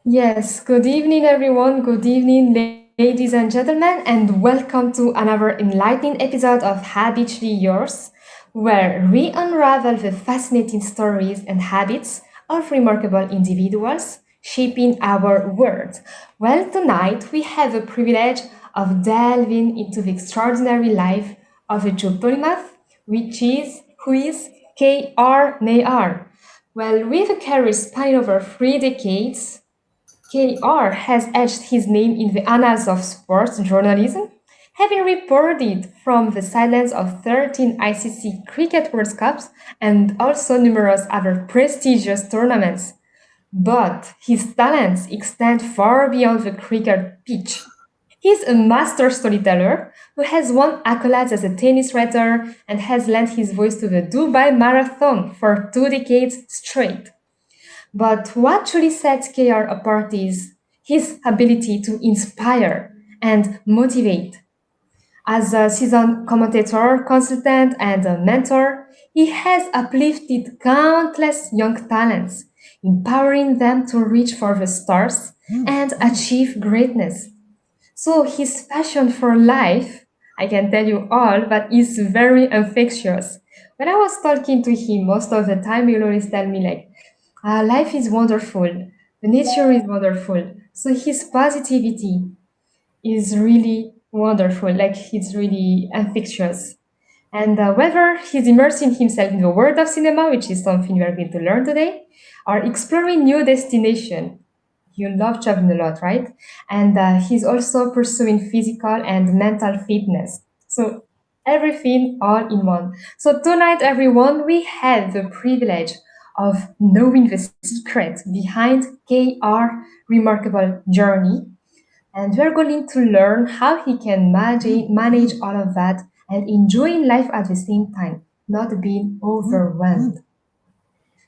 Yes, good evening, everyone. Good evening, ladies and gentlemen, and welcome to another enlightening episode of Habitually Yours, where we unravel the fascinating stories and habits of remarkable individuals shaping our world. Well, tonight we have the privilege of delving into the extraordinary life of a true polymath, who is K.R. Nayar. Well, with a career spanning over 3 decades, KR has etched his name in the annals of sports journalism, having reported from the silence of 13 ICC Cricket World Cups and also numerous other prestigious tournaments. But his talents extend far beyond the cricket pitch. He's a master storyteller who has won accolades as a tennis writer and has lent his voice to the Dubai Marathon for 2 decades straight. But what truly sets KR apart is his ability to inspire and motivate. As a seasoned commentator, consultant, and a mentor, he has uplifted countless young talents, empowering them to reach for the stars and achieve greatness. So his passion for life, I can tell you all, but is very infectious. When I was talking to him, most of the time he'll always tell me like, life is wonderful, the nature is wonderful. So his positivity is really wonderful, like it's really infectious. And whether he's immersing himself in the world of cinema, which is something we are going to learn today, or exploring new destination, you love traveling a lot, right? And he's also pursuing physical and mental fitness. So everything all in one. So tonight, everyone, we have the privilege of knowing the secret behind KR remarkable journey, and we're going to learn how he can manage all of that and enjoying life at the same time, not being overwhelmed.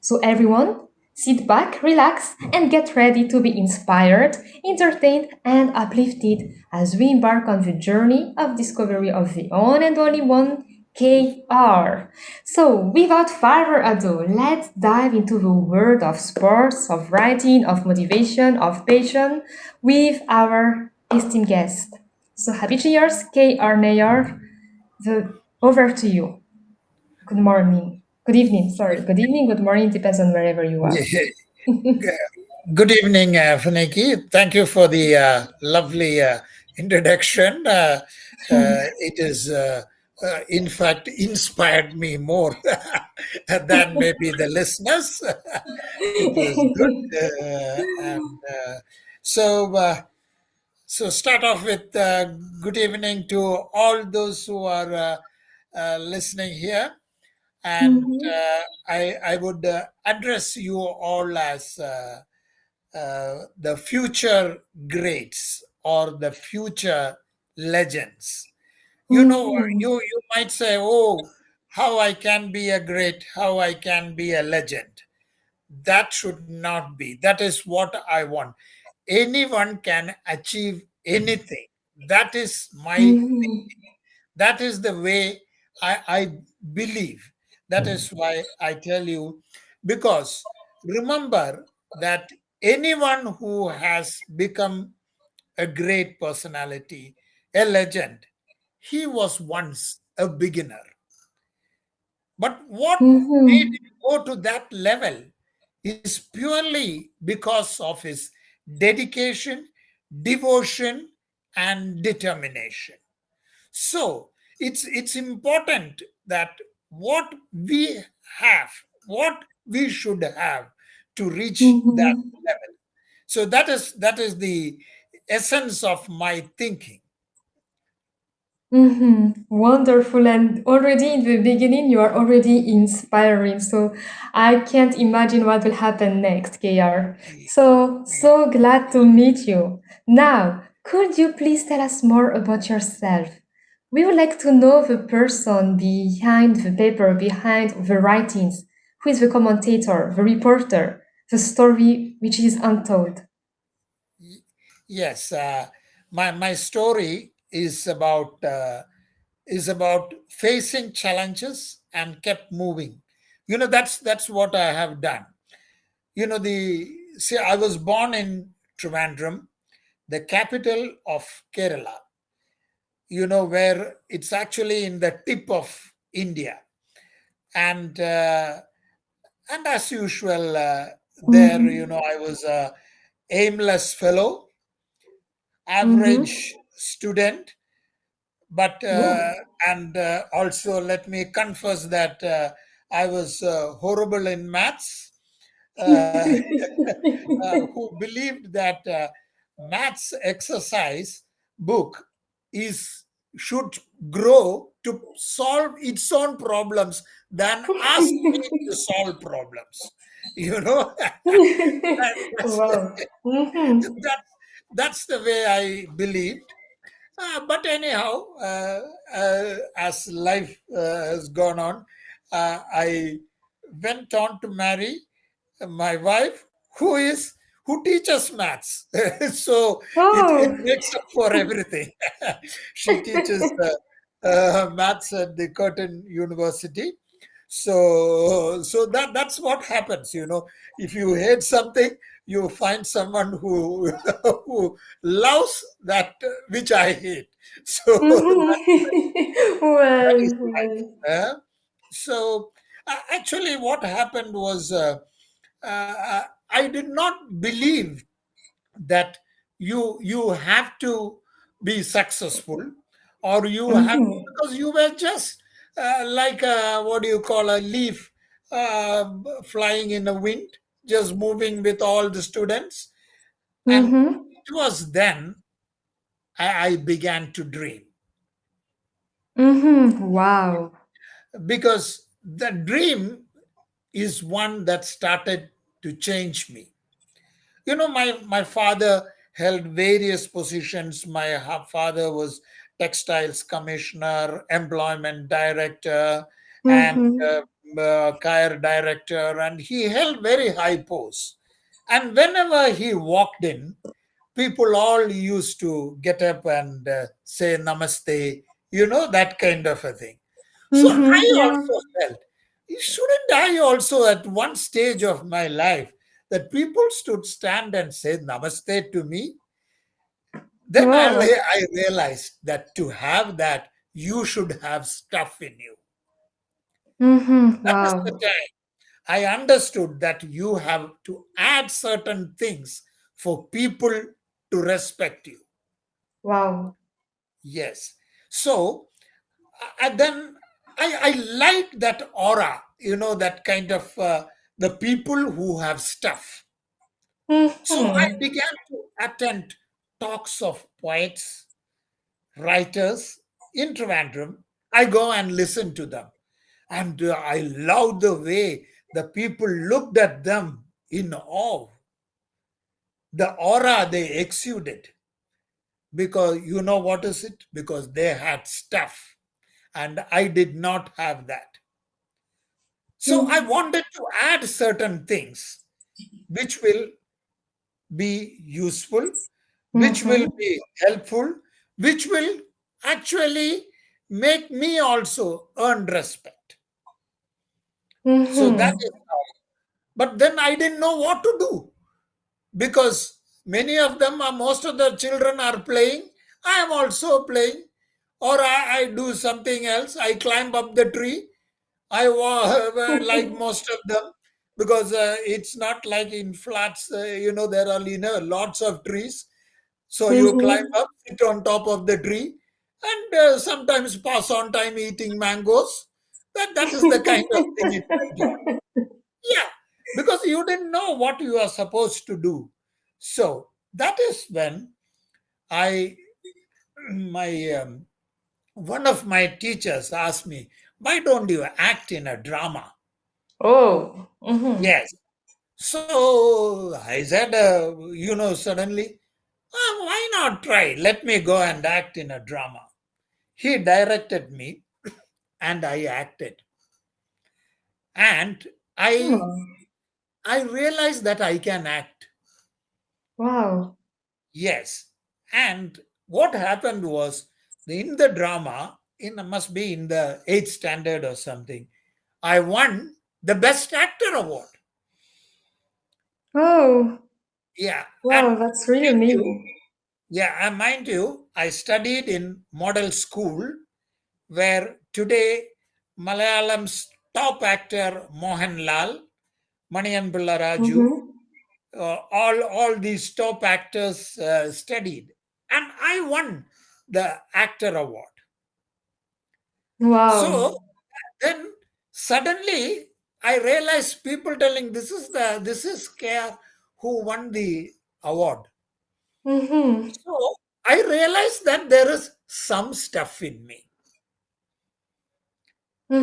So, everyone, sit back, relax, and get ready to be inspired, entertained, and uplifted as we embark on the journey of discovery of the one and only one KR. So, without further ado, let's dive into the world of sports, of writing, of motivation, of passion with our esteemed guest. So, happy cheers, KR Nayer. Over to you. Good morning. Good evening, sorry. Good evening, good morning, depends on wherever you are. Yeah. Good evening, Fanaiki. Thank you for the lovely introduction. It is, in fact, inspired me more than maybe the listeners. It was good. So, uh, so start off with good evening to all those who are listening here. And Mhm, I would address you all as the future greats or the future legends. You know, mhm, you might say, "Oh, how I can be a great, how I can be a legend." That should not be. That is what I want. Anyone can achieve anything. That is my mhm, that is the way I believe. That is why I tell you, because remember that anyone who has become a great personality, a legend, he was once a beginner. But what made mhm, him go to that level is purely because of his dedication, devotion, and determination. So it's important that what we have, what we should have to reach that mhm. level. So that is the essence of my thinking. Wonderful. And already in the beginning, you are already inspiring. So I can't imagine what will happen next, KR. So glad to meet you. Now, could you please tell us more about yourself? We would like to know the person behind the paper, behind the writings, who is the commentator, the reporter, the story which is untold. Yes, my story is about facing challenges and kept moving. That's what I have done. The See, I was born in Trivandrum, the capital of Kerala, where it's actually in the tip of India. And as usual, there, Mhm. I was a aimless fellow, Mhm. average student, but Oh. and also let me confess that I was horrible in maths. uh, who believed that maths exercise book is should grow to solve its own problems than ask me to solve problems. You know, that's, Wow. Mhm. that, that's the way I believed. But anyhow, as life has gone on, I went on to marry my wife, who teaches maths. So it Oh. makes up for everything. She teaches maths at the Curtin University. So that's what happens. If you hate something, you find someone who who loves that which I hate. So Mhm. that is Well, life. well. So actually, what happened was I did not believe that you have to be successful, or you have, Mhm. because you were just like what do you call, a leaf flying in the wind, just moving with all the students. And Mhm. it was then I began to dream, Mhm. Wow. because the dream is one that started to change me. My father held various positions. My father was textiles commissioner, employment director, and Mhm. care director, and he held very high posts. And whenever he walked in, people all used to get up and say namaste, that kind of a thing. So Mhm. I Yeah. also felt, shouldn't I also, at one stage of my life, that people should stand and say namaste to me? Then Wow. I realized that to have that, you should have stuff in you. Mhm. That is the Wow. time I understood that you have to add certain things for people to respect you. Wow. Yes. So and then I like that aura, that kind of the people who have stuff. So I Mhm. began to attend talks of poets, writers in Trivandrum. I go and listen to them. And I love the way the people looked at them in awe, the aura they exuded. Because you know what is it? Because they had stuff. And I did not have that. So I Mhm. wanted to add certain things which will be useful, which will Mhm. be helpful, which will actually make me also earn respect. So that Mhm. is how. But then I didn't know what to do, because many of them are, most of the children are playing. I am also playing, or I do something else. I climb up the tree. I like most of them, because it's not like in flats. There are lots of trees. So you climb Mhm. up, sit on top of the tree, and sometimes pass on time eating mangoes. That is the kind of thing it went on. Yeah, because you didn't know what you are supposed to do. So that is when I my one of my teachers asked me, "Why don't you act in a drama?" Oh. Mhm. Yes. So I said, suddenly, why not try? Let me go and act in a drama. He directed me, and I acted. And I Oh. I realized that I can act. Wow. Yes. And what happened was, in the drama, must be in the eighth standard or something, I won the best actor award. Oh. Yeah, and Wow, that's really mind you, amazing. yeah, and mind you, I studied in model school where today Malayalam's top actor Mohanlal, Maniyan Raju, Mm-hmm. all these top actors studied, and I won the actor award. Wow. So then suddenly I realized people telling this is Care who won the award. Mm-hmm. So I realized that there is some stuff in me.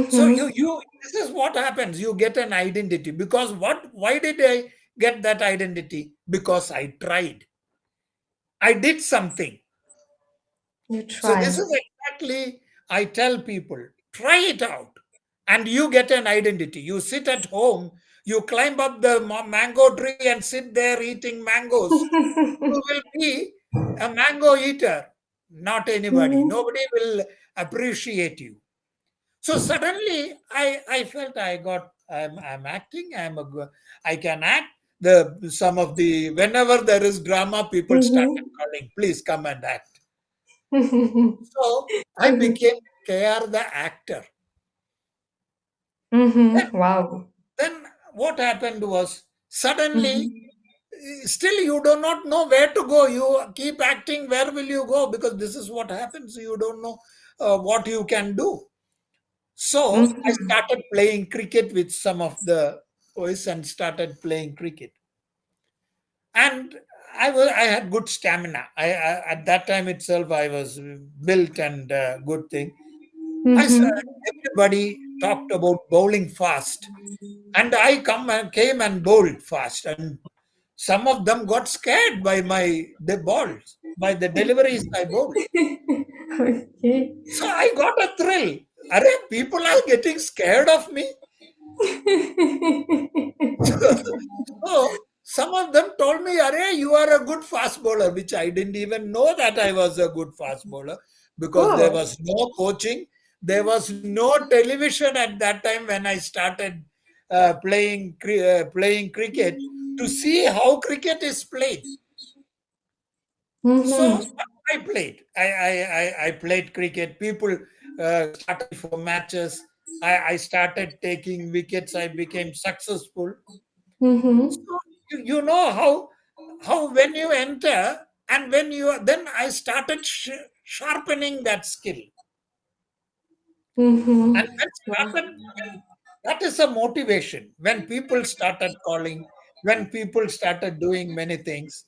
So Mm-hmm. you this is what happens. You get an identity because what? Why did I get that identity? Because I tried. I did something. You So this tried. is exactly I tell people try it out, and you get an identity. You sit at home, you climb up the mango tree and sit there eating mangoes. You will be a mango eater, not anybody. Mm-hmm. Nobody will appreciate you. So suddenly I felt I'm acting. I can act. The some of the whenever there is drama, people started Mm-hmm. calling, please come and act. Mm-hmm. So I became KR the actor. Then, Mm-hmm. Wow. then what happened was suddenly Mm-hmm. still you do not know where to go. You keep acting. Where will you go? Because this is what happens. You don't know what you can do. So I Mm-hmm. started playing cricket with some of the boys and started playing cricket. And I had good stamina. At that time itself I was built and good thing. Mm-hmm. Everybody talked about bowling fast, and I come and came and bowled fast, and some of them got scared by the balls, by the deliveries I bowled. Okay. So I got a thrill. Are people are getting scared of me? So some of them told me, Arey, you are a good fast bowler, which I didn't even know that I was a good fast bowler because there Oh. was no coaching. There was no television at that time when I started playing cricket to see how cricket is played. So Mm-hmm. I played. I played cricket. People started for matches. I started taking wickets. I became successful. Mm-hmm. So you know how when you enter and when you then I started sharpening that skill, and Mm-hmm. when started that is a motivation. When people started calling, when people started doing many things,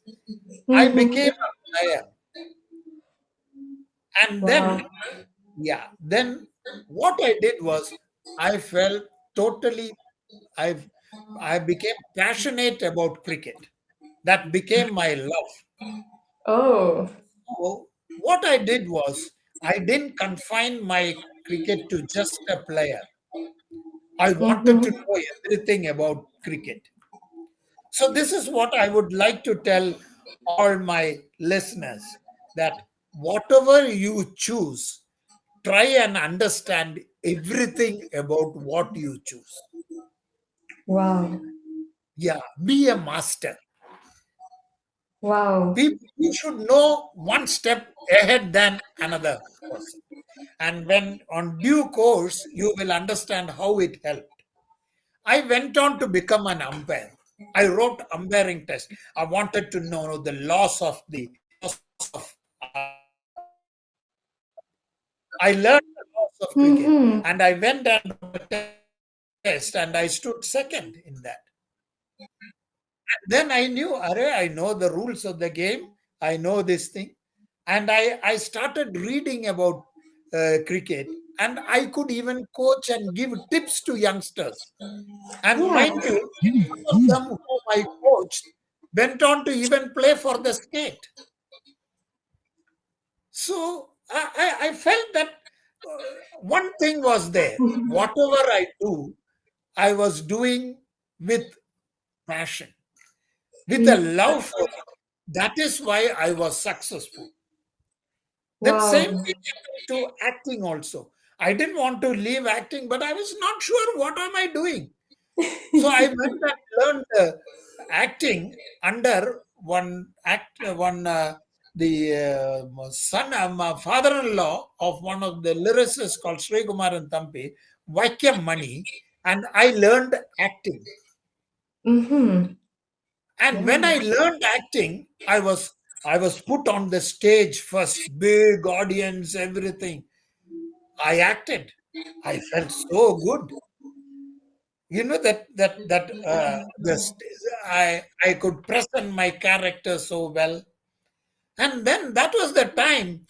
I became Mm-hmm. a player, and then Wow. yeah, then what I did was I felt totally I I became passionate about cricket. That became my love. Oh. So what I did was I didn't confine my cricket to just a player. I wanted to Mm-hmm. know everything about cricket. So this is what I would like to tell all my listeners that whatever you choose, try and understand everything about what you choose. Wow. Yeah, be a master. Wow. People you should know one step ahead than another person. And when on due course, you will understand how it helped. I went on to become an umpire. I wrote umpiring test. I wanted to know the laws of I learned the laws of cricket, Mm-hmm. and I went and wrote a test, and I stood second in that. Then I knew, Array, I know the rules of the game. I know this thing. And I started reading about cricket, and I could even coach and give tips to youngsters. And Yeah. mind you, some of them whom I coached went on to even play for the state. So I felt that one thing was there. Whatever I do, I was doing with passion, with a Yeah. love for it. That is why I was successful. Then same Wow. thing happened to acting also. I didn't want to leave acting, but I was not sure what am I doing. So I went and learned acting under the son, father-in-law of one of the lyricists called Sri Kumar and Thampi, Vaikam Mani, and I learned acting. Mm-hmm. And when I learned acting, I was put on the stage first, big audience, everything. I acted. I felt so good. I could present my character so well. And then that was the time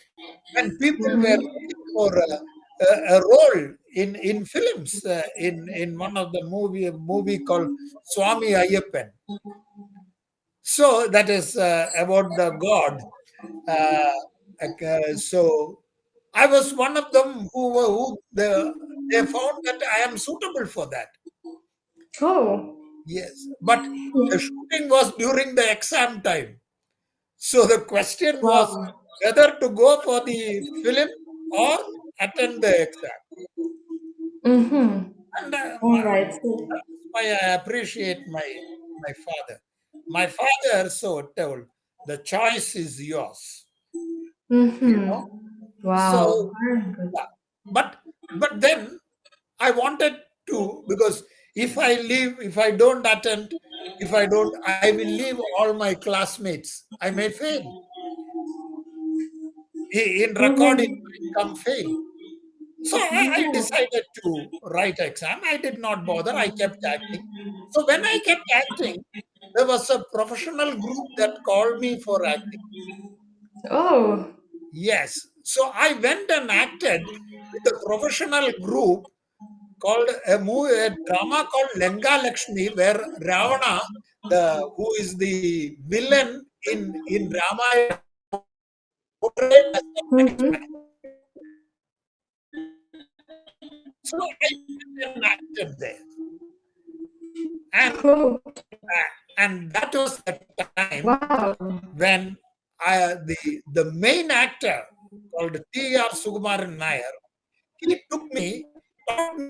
when people were looking for a role in films, in one of the movie called Swami Ayyappan. So that is about the God. So I was one of them they found that I am suitable for that. Oh, Yes, but the shooting was during the exam time. So the question was wow. whether to go for the film or attend the exam. Mm-hmm. And All right. that's why I appreciate my father. My father so told, the choice is yours. You know. Mm-hmm. Wow. So Very good. yeah. But then I wanted to, because if I don't attend, if I don't, I will leave all my classmates. I may fail. In recording, Mm-hmm. I come fail. So I decided to write exam. I did not bother. I kept acting. So when I kept acting, there was a professional group that called me for acting. Oh. Yes. So I went and acted with a professional group called a drama called Lenga Lakshmi, where Ravana, the who is the villain in Ramayana, portrayed as a wise man. Mm-hmm. So I went and acted there, and Oh. that was the time Wow. when the main actor called T.R. Sukumaran Nair, he took me, taught me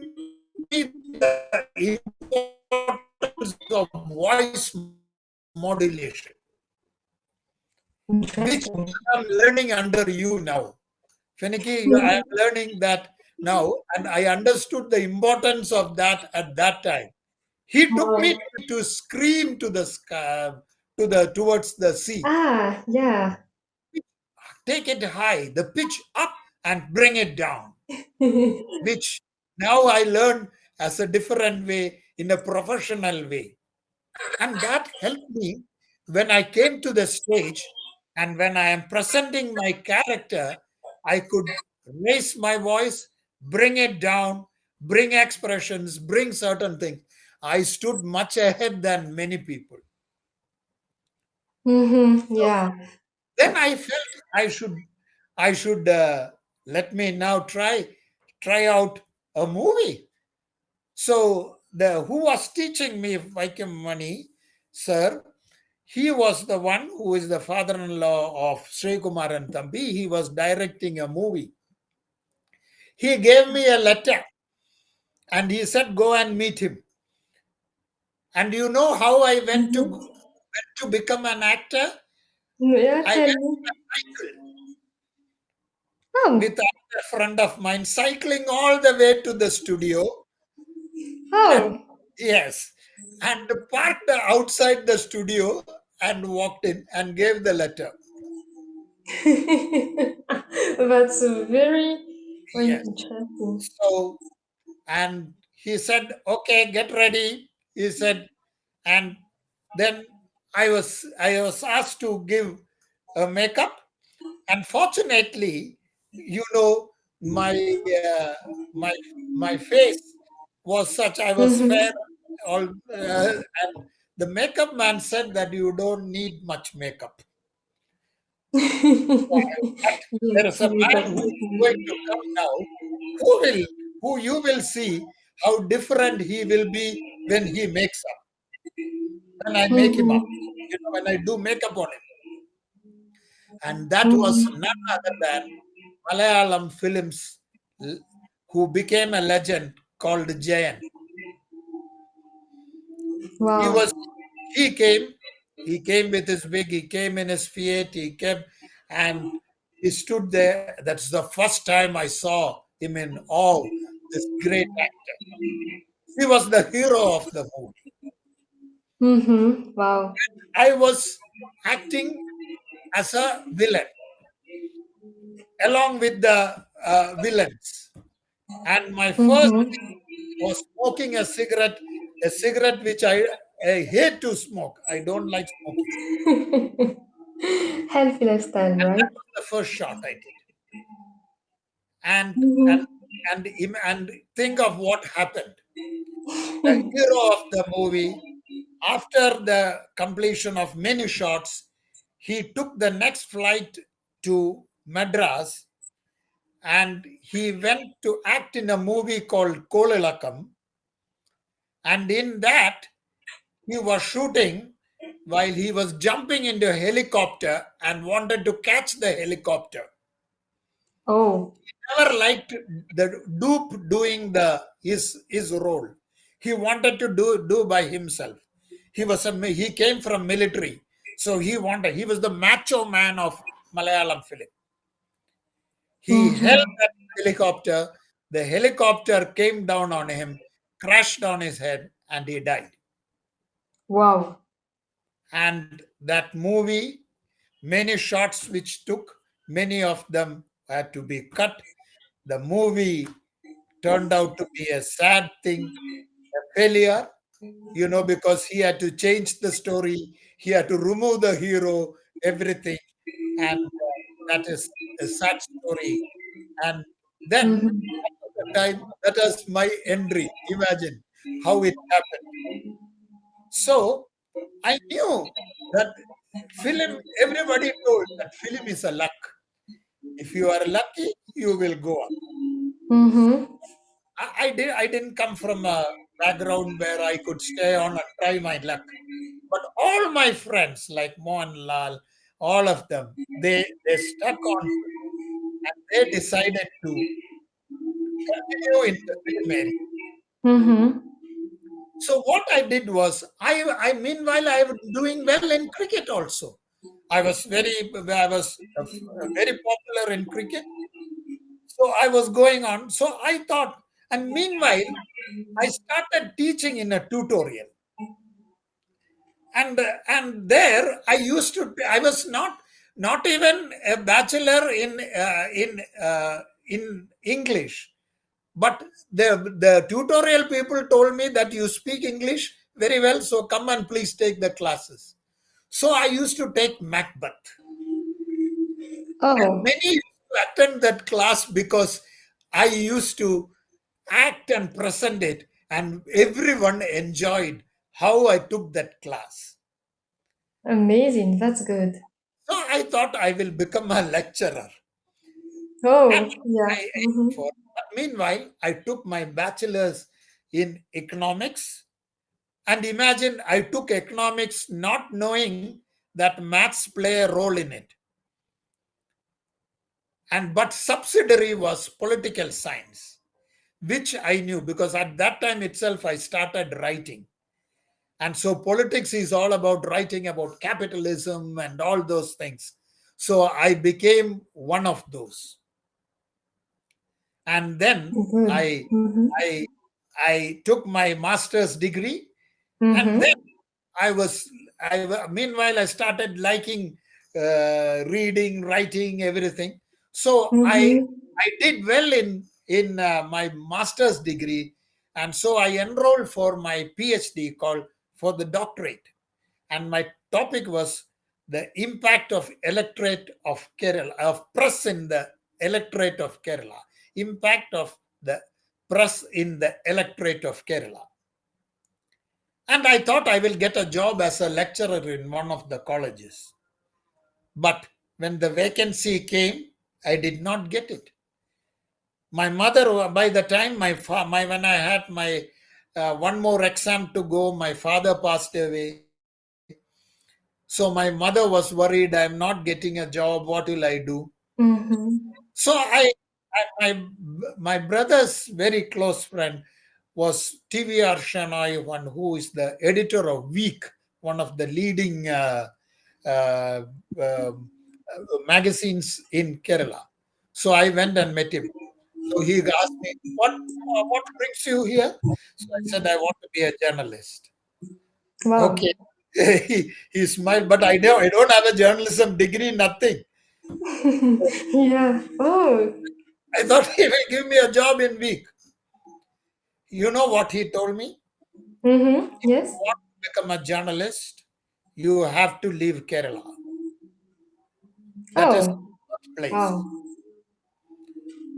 the importance of voice modulation, which Interesting. I am learning under you now. Finicky, I am learning that now, and I understood the importance of that at that time. He took me Oh. to scream to the sky, towards the sea. Ah, yeah. Take it high, the pitch up, and bring it down, which now I learn as a different way, in a professional way. And that helped me when I came to the stage, and when I am presenting my character, I could raise my voice, bring it down, bring expressions, bring certain things. I stood much ahead than many people. Mm-hmm. So Yeah. then I felt I should let me now try out a movie. So the who was teaching me Vaikam Mani, sir, he was the one who is the father-in-law of Sri Kumar and Thambi. He was directing a movie. He gave me a letter and he said, "Go and meet him." And you know how I Mm-hmm. went to become an actor? Yeah, I tell went me. on a cycle with Oh. another friend of mine, cycling all the way to the studio. And Oh. yes, and parked outside the studio and walked in and gave the letter. That's very, very Yes. interesting. So, and he said, "Okay, get ready." He said, and then I was asked to give a makeup, and fortunately, you know, my uh, my my face was such, I was fair, Mm-hmm. all and the makeup man said that you don't need much makeup. But there is a man who is going to come now, who will who you will see how different he will be when he makes up, when I make him up, Mm-hmm. when I do makeup on him. And that was Mm-hmm. none other than Malayalam films, l- who became a legend, called Jayan. He Wow. was he came He came with his wig, he came in his Fiat, he came and he stood there. That's the first time I saw him in all this great actor. He was the hero of the movie. Mm-hmm. Wow. I was acting as a villain along with the villains. And my first thing Mm-hmm. was smoking a cigarette which I hate to smoke. I don't like smoking. Healthy lifestyle, And that right? was the first shot I did. And and Mm-hmm. and think of what happened. The hero of the movie, after the completion of many shots, he took the next flight to Madras and he went to act in a movie called Kolalakam. And in that, he was shooting while he was jumping into a helicopter and wanted to catch the helicopter. Oh. Never liked the dupe doing his role. He wanted to do by himself. He came from military, so he was the macho man of Malayalam film. He held Mm-hmm. that helicopter. The helicopter came down on him, crashed on his head, and he died. Wow. And that movie, many shots which took, many of them had to be cut. The movie turned out to be a sad thing, a failure, because he had to change the story, he had to remove the hero, everything. And that is a sad story. And then, Mm-hmm. at the time, that was my entry. Imagine how it happened. So I knew that film, everybody told that film is a luck. If you are lucky, you will go up. Mm-hmm. I didn't come from a background where I could stay on and try my luck. But all my friends, like Mohan Lal, all of them, they stuck on to it and they decided to continue in the film area. Mm-hmm. So what I did was, I meanwhile I was doing well in cricket also. I was very popular in cricket. So I was going on. So I thought, and meanwhile, I started teaching in a tutorial, and there I was not even a bachelor in English, but the tutorial people told me that you speak English very well, so come and please take the classes. So I used to take Macbeth. And Oh, many used to attend that class because I used to act and present it, and everyone enjoyed how I took that class. amazing. That's good. So I thought I will become a lecturer. And Oh, yeah. I aimed Mm-hmm. for. But meanwhile, I took my bachelor's in economics. And imagine I took economics not knowing that maths play a role in it. And but subsidiary was political science, which I knew because at that time itself I started writing. And so politics is all about writing about capitalism and all those things. So I became one of those. And then Good. I Mm-hmm. I I took my master's degree, and then Mm-hmm. meanwhile I started liking reading, writing, everything. So Mm-hmm. I did well in my master's degree, and so I enrolled for my PhD called for the doctorate, and my topic was the impact of electorate of Kerala, of press in the electorate of Kerala, impact of the press in the electorate of Kerala. And I thought I will get a job as a lecturer in one of the colleges. But when the vacancy came, I did not get it. My mother, by the time when I had my one more exam to go, my father passed away. So my mother was worried. I'm not getting a job. What will I do? Mm-hmm. So my brother's very close friend was TVR Shenoy, one who is the editor of Week, one of the leading uh, um, magazines in Kerala. So I went and met him. So he asked me, what brings you here? So I said, I want to be a journalist. Wow. Okay. He smiled, but I don't have a journalism degree, nothing. Yeah. Oh. I thought he will give me a job in week. You know what he told me? Mm-hmm. If Yes. you want to become a journalist, you have to leave Kerala. That is the Oh. first place. Wow.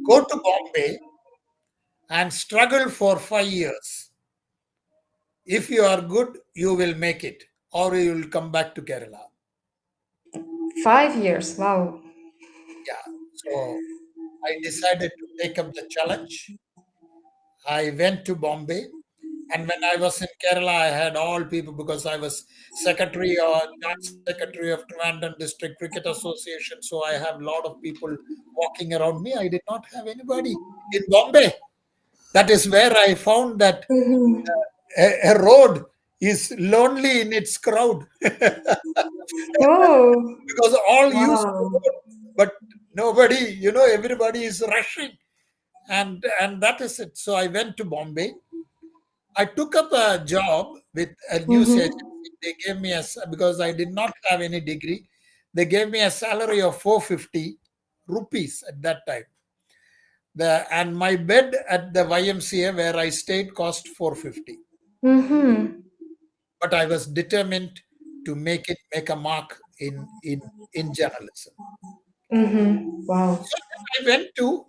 Go to Bombay and struggle for 5 years. If you are good, you will make it, or you will come back to Kerala. 5 years. Wow. Yeah. So I decided to take up the challenge. I went to Bombay. And when I was in Kerala, I had all people because I was secretary or joint secretary of Trivandrum District Cricket Association. So I have a lot of people walking around me. I did not have anybody in Bombay. That is where I found that Mm-hmm. a road is lonely in its crowd Oh. because all use the Wow. road, but nobody, everybody is rushing, and that is it. So I went to Bombay. I took up a job with a news Mm-hmm. agency. They gave me because I did not have any degree. They gave me a salary of 450 rupees at that time. And my bed at the YMCA where I stayed cost 450. Mm-hmm. But I was determined to make a mark in journalism. Mm-hmm. Wow. So then I went to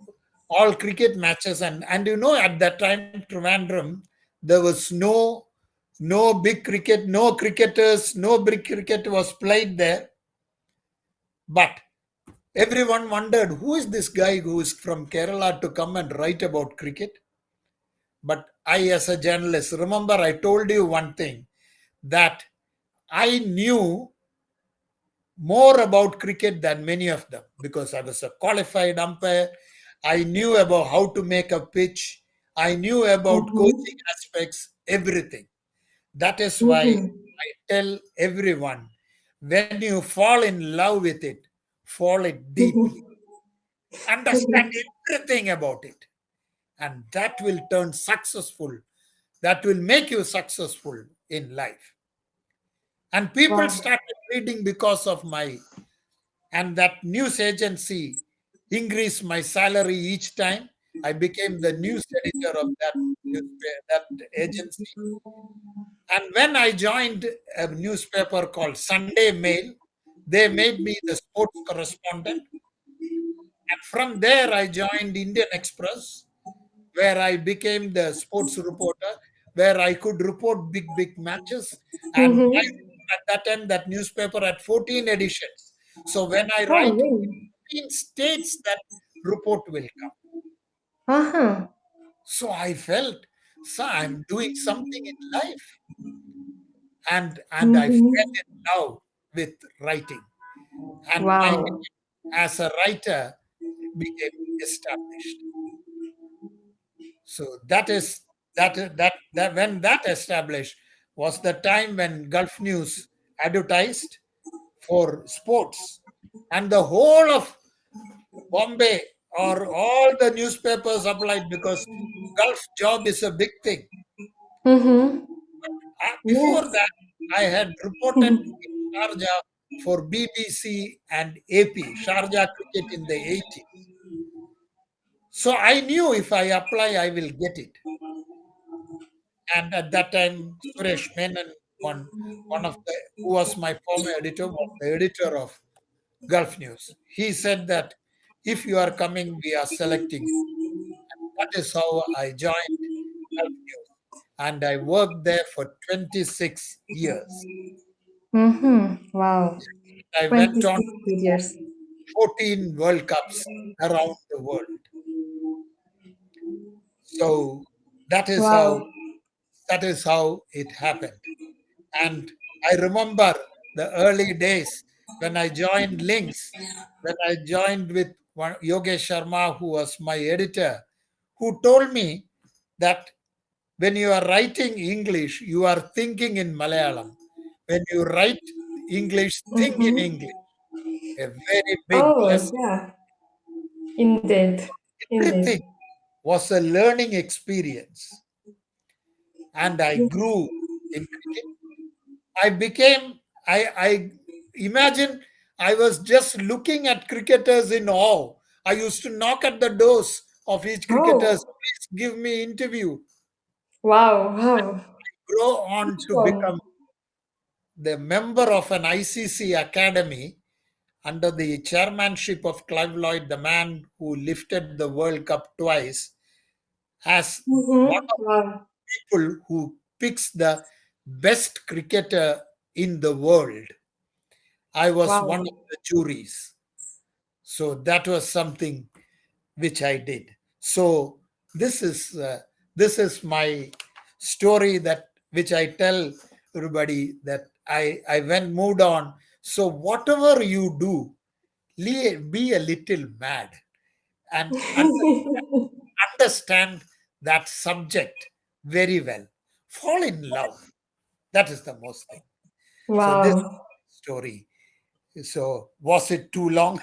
all cricket matches, and at that time Trivandrum there was no big cricket, no cricketers, no big cricket was played there. But everyone wondered who is this guy who is from Kerala to come and write about cricket. But I, as a journalist, remember I told you one thing, that I knew more about cricket than many of them because I was a qualified umpire. I knew about how to make a pitch. I knew about coaching Mm-hmm. aspects, everything. That is why Mm-hmm. I tell everyone, when you fall in love with it, fall it deeply. Understand everything about it. And that will turn successful. That will make you successful in life. And people Wow. started reading because of my, and that news agency increased my salary each time. I became the news editor of that agency. And when I joined a newspaper called Sunday Mail, they made me the sports correspondent. And from there, I joined Indian Express, where I became the sports reporter, where I could report big matches. And Mm-hmm. at that time, that newspaper had 14 editions. So when I Oh, write, really? 15 states that report will come. Uh-huh. So I felt, so I'm doing something in life, and I fell Mm-hmm. in love with writing, and my Wow. name as a writer became established. So that when that established was the time when Gulf News advertised for sports, and the whole of Bombay or all the newspapers applied because Gulf job is a big thing. Mm-hmm. Before Yes. that, I had reported in Sharjah for BBC and AP, Sharjah cricket in the 80s. So I knew if I apply, I will get it. And at that time, Suresh Menon, one of the who was my former editor, was the editor of Gulf News. He said that if you are coming, we are selecting you. That is how I joined Gulf News. And I worked there for 26 years. Mm-hmm. Wow. I went 26 on good years. 14 World Cups around the world. So that is how Wow. that is how it happened. And I remember the early days when I joined Links, when I joined with Yogesh Sharma, who was my editor, who told me that when you are writing English, you are thinking in Malayalam. when you write English, think in Mm-hmm. English. A very big Oh, lesson. yeah. Indeed. Indeed. Everything was a learning experience, and I grew in cricket. I became, I imagine I was just looking at cricketers in awe. I used to knock at the doors of each cricketers, Oh, please give me interview. wow. Wow. Grow Which on to one? become the member of an ICC academy under the chairmanship of Clive Lloyd, the man who lifted the World Cup twice, as one Mm-hmm. of Wow. the people who picks the best cricketer in the world. I was one Wow. of the juries. So that was something which I did. So this is uh, this is my story that which I tell everybody that I went moved on. So whatever you do, be a little mad and understand that subject very well. Fall in love. That is the most thing. So this Wow. story. So was it too long?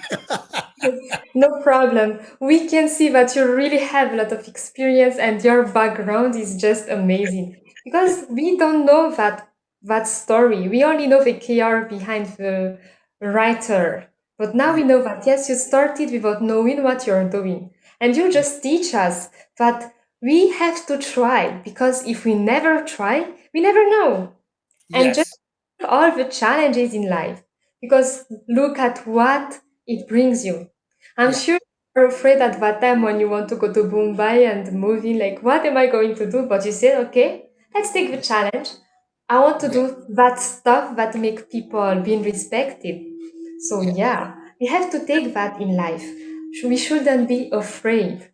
No problem. We can see that you really have a lot of experience and your background is just amazing. Because we don't know that story. We only know the care behind the writer. But now we Yeah. know that yes, you started without knowing what you're doing. And you just teach us that we have to try because if we never try, we never know. And just Yes. all the challenges in life because look at what it brings you. I'm Yeah. sure you're afraid at that time when you want to go to Mumbai and moving, like, what am I going to do? But you said, okay, let's take the challenge. I want to Yeah. do that stuff that make people being respected. So Yeah. yeah, we have to take that in life. We shouldn't be afraid.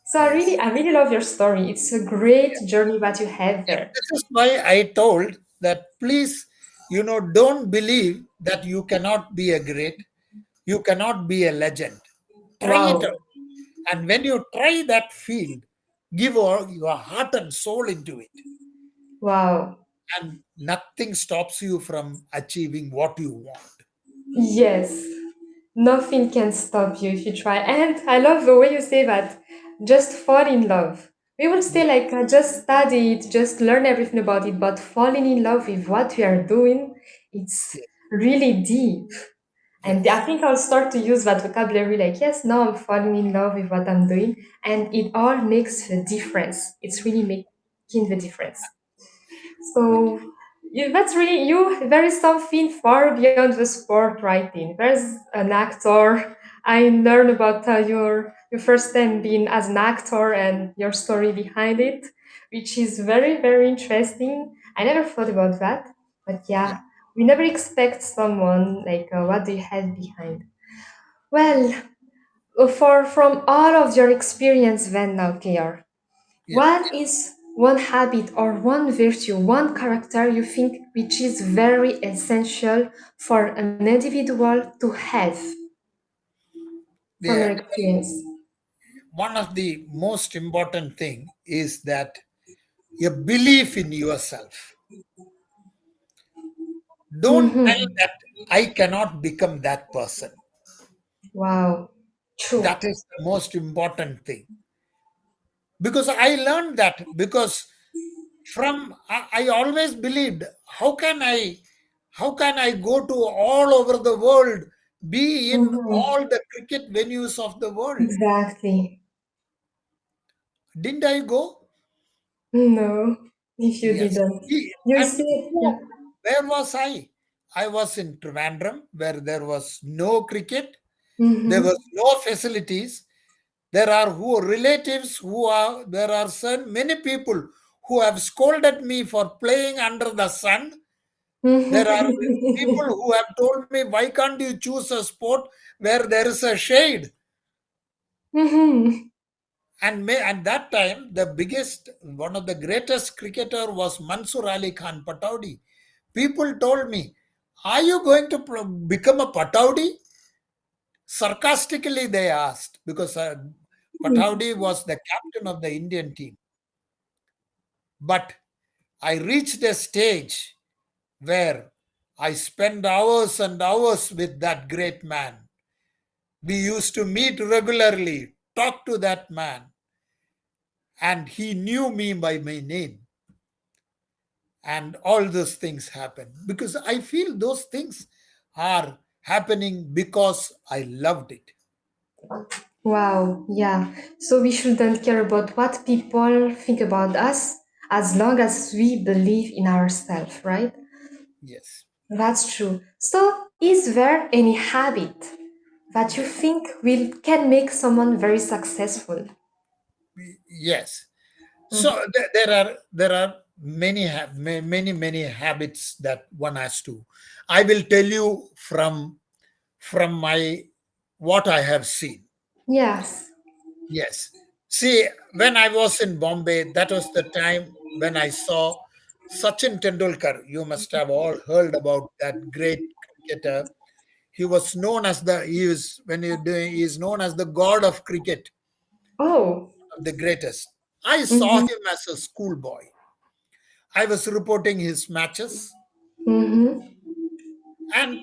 So Yes. I really love your story. It's a great journey that you have Yeah. there. This is why I told that please, don't believe that you cannot be a great, you cannot be a legend. Try it Wow. out. And when you try that field, give all your heart and soul into it. Wow. And nothing stops you from achieving what you want. Yes, nothing can stop you if you try. And I love the way you say that. Just fall in love. We will Yeah. stay like, just study it, just learn everything about it, but falling in love with what we are doing, it's Yeah. really deep. And I Yes. think I'll start to use that vocabulary like, yes, now I'm falling in love with what I'm doing. And it all makes the difference. It's really making the difference. So that's really you. There is something far beyond the sport writing. There's an actor. I learned about your first time being as an actor and your story behind it, which is very very interesting. I never thought about that, but Yeah. yeah, we never expect someone like what they have behind. Well, for from all of your experience, then now, KR, Yeah. what is one habit or one virtue, one character you think which is very essential for an individual to have from your Yeah. experience? One of the most important thing is that a belief in yourself. Don't tell Mm-hmm. that I cannot become that person. Wow. True. That is the most important thing. Because I learned that because I always believed how can I go to all over the world, be in Mm-hmm. all the cricket venues of the world? Exactly. Didn't I go? No, if you Yes. didn't. You And see, yeah. where was I? I was in Trivandrum where there was no cricket, there was Mm-hmm. no facilities. There are who relatives who are there are so many people who have scolded me for playing under the sun. There are people Mm-hmm. who have told me, why can't you choose a sport where there is a shade? Mm-hmm. And that time, one of the greatest cricketer was Mansur Ali Khan Pataudi. People told me, are you going to become a Pataudi? Sarcastically, they asked because Pataudi was the captain of the Indian team. But I reached a stage where I spent hours and hours with that great man. We used to meet regularly, talk to that man, and he knew me by my name. And all those things happen because I feel those things are happening because I loved it. Wow, yeah. So we shouldn't care about what people think about us as long as we believe in ourselves, right? Yes. That's true. So, is there any habit that you Yes. think will can make someone very successful? Yes. So Mhm. there are many habits that one has to. I will tell you from my what I have seen. Yes. Yes. See, when I was in Bombay, that was the time when I saw Sachin Tendulkar. You must have all heard about that great cricketer. He was known as the he is when you're doing he is known as the god of cricket, Oh. the greatest. I saw Mm-hmm. him as a schoolboy. I was reporting his matches, Mm-hmm. and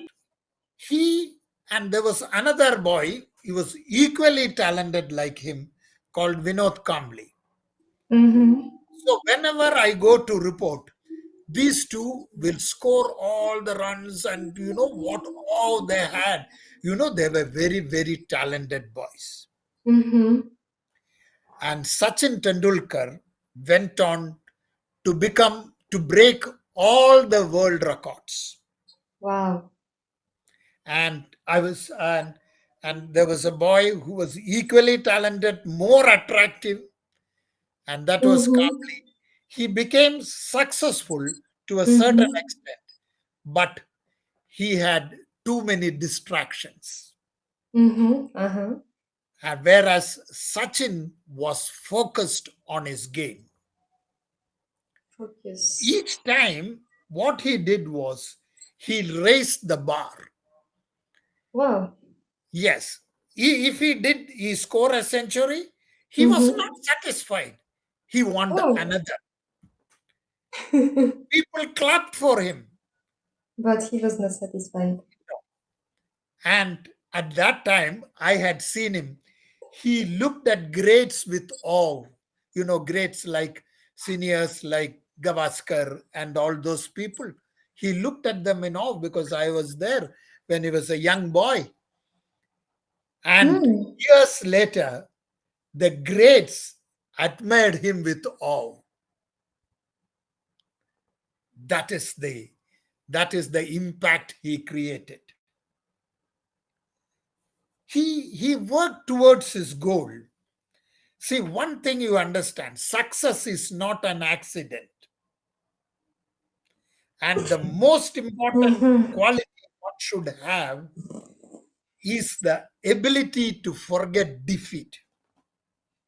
he and there was another boy. He was equally talented like him, called Vinod Kambli. Mm-hmm. So whenever I go to report, these two will score all the runs, and you know what all they had. You know they were very talented boys. Mm-hmm. And Sachin Tendulkar went on to break all the world records. Wow. And I was and there was a boy who was equally talented, more attractive, and that was Mm-hmm. Kamli. He became successful to a certain Mm-hmm. extent, but he had too many distractions. Mm-hmm. Uh-huh. And whereas Sachin was focused on his game. Focus. Each time, what he did was he raised the bar. Wow. Yes, if he score a century, he was not Mm-hmm. satisfied. He wanted Oh. another. People clapped for him. But he was not satisfied. And at that time, I had seen him. He looked at greats with awe. You know, greats like seniors like Gavaskar and all those people. He looked at them in awe because I was there when he was a young boy. And Hmm. years later, the greats admired him with awe. That is the impact he created. He worked towards his goal. See, one thing you understand, success is not an accident. And the most important Mm-hmm. quality one should have is the ability to forget defeat,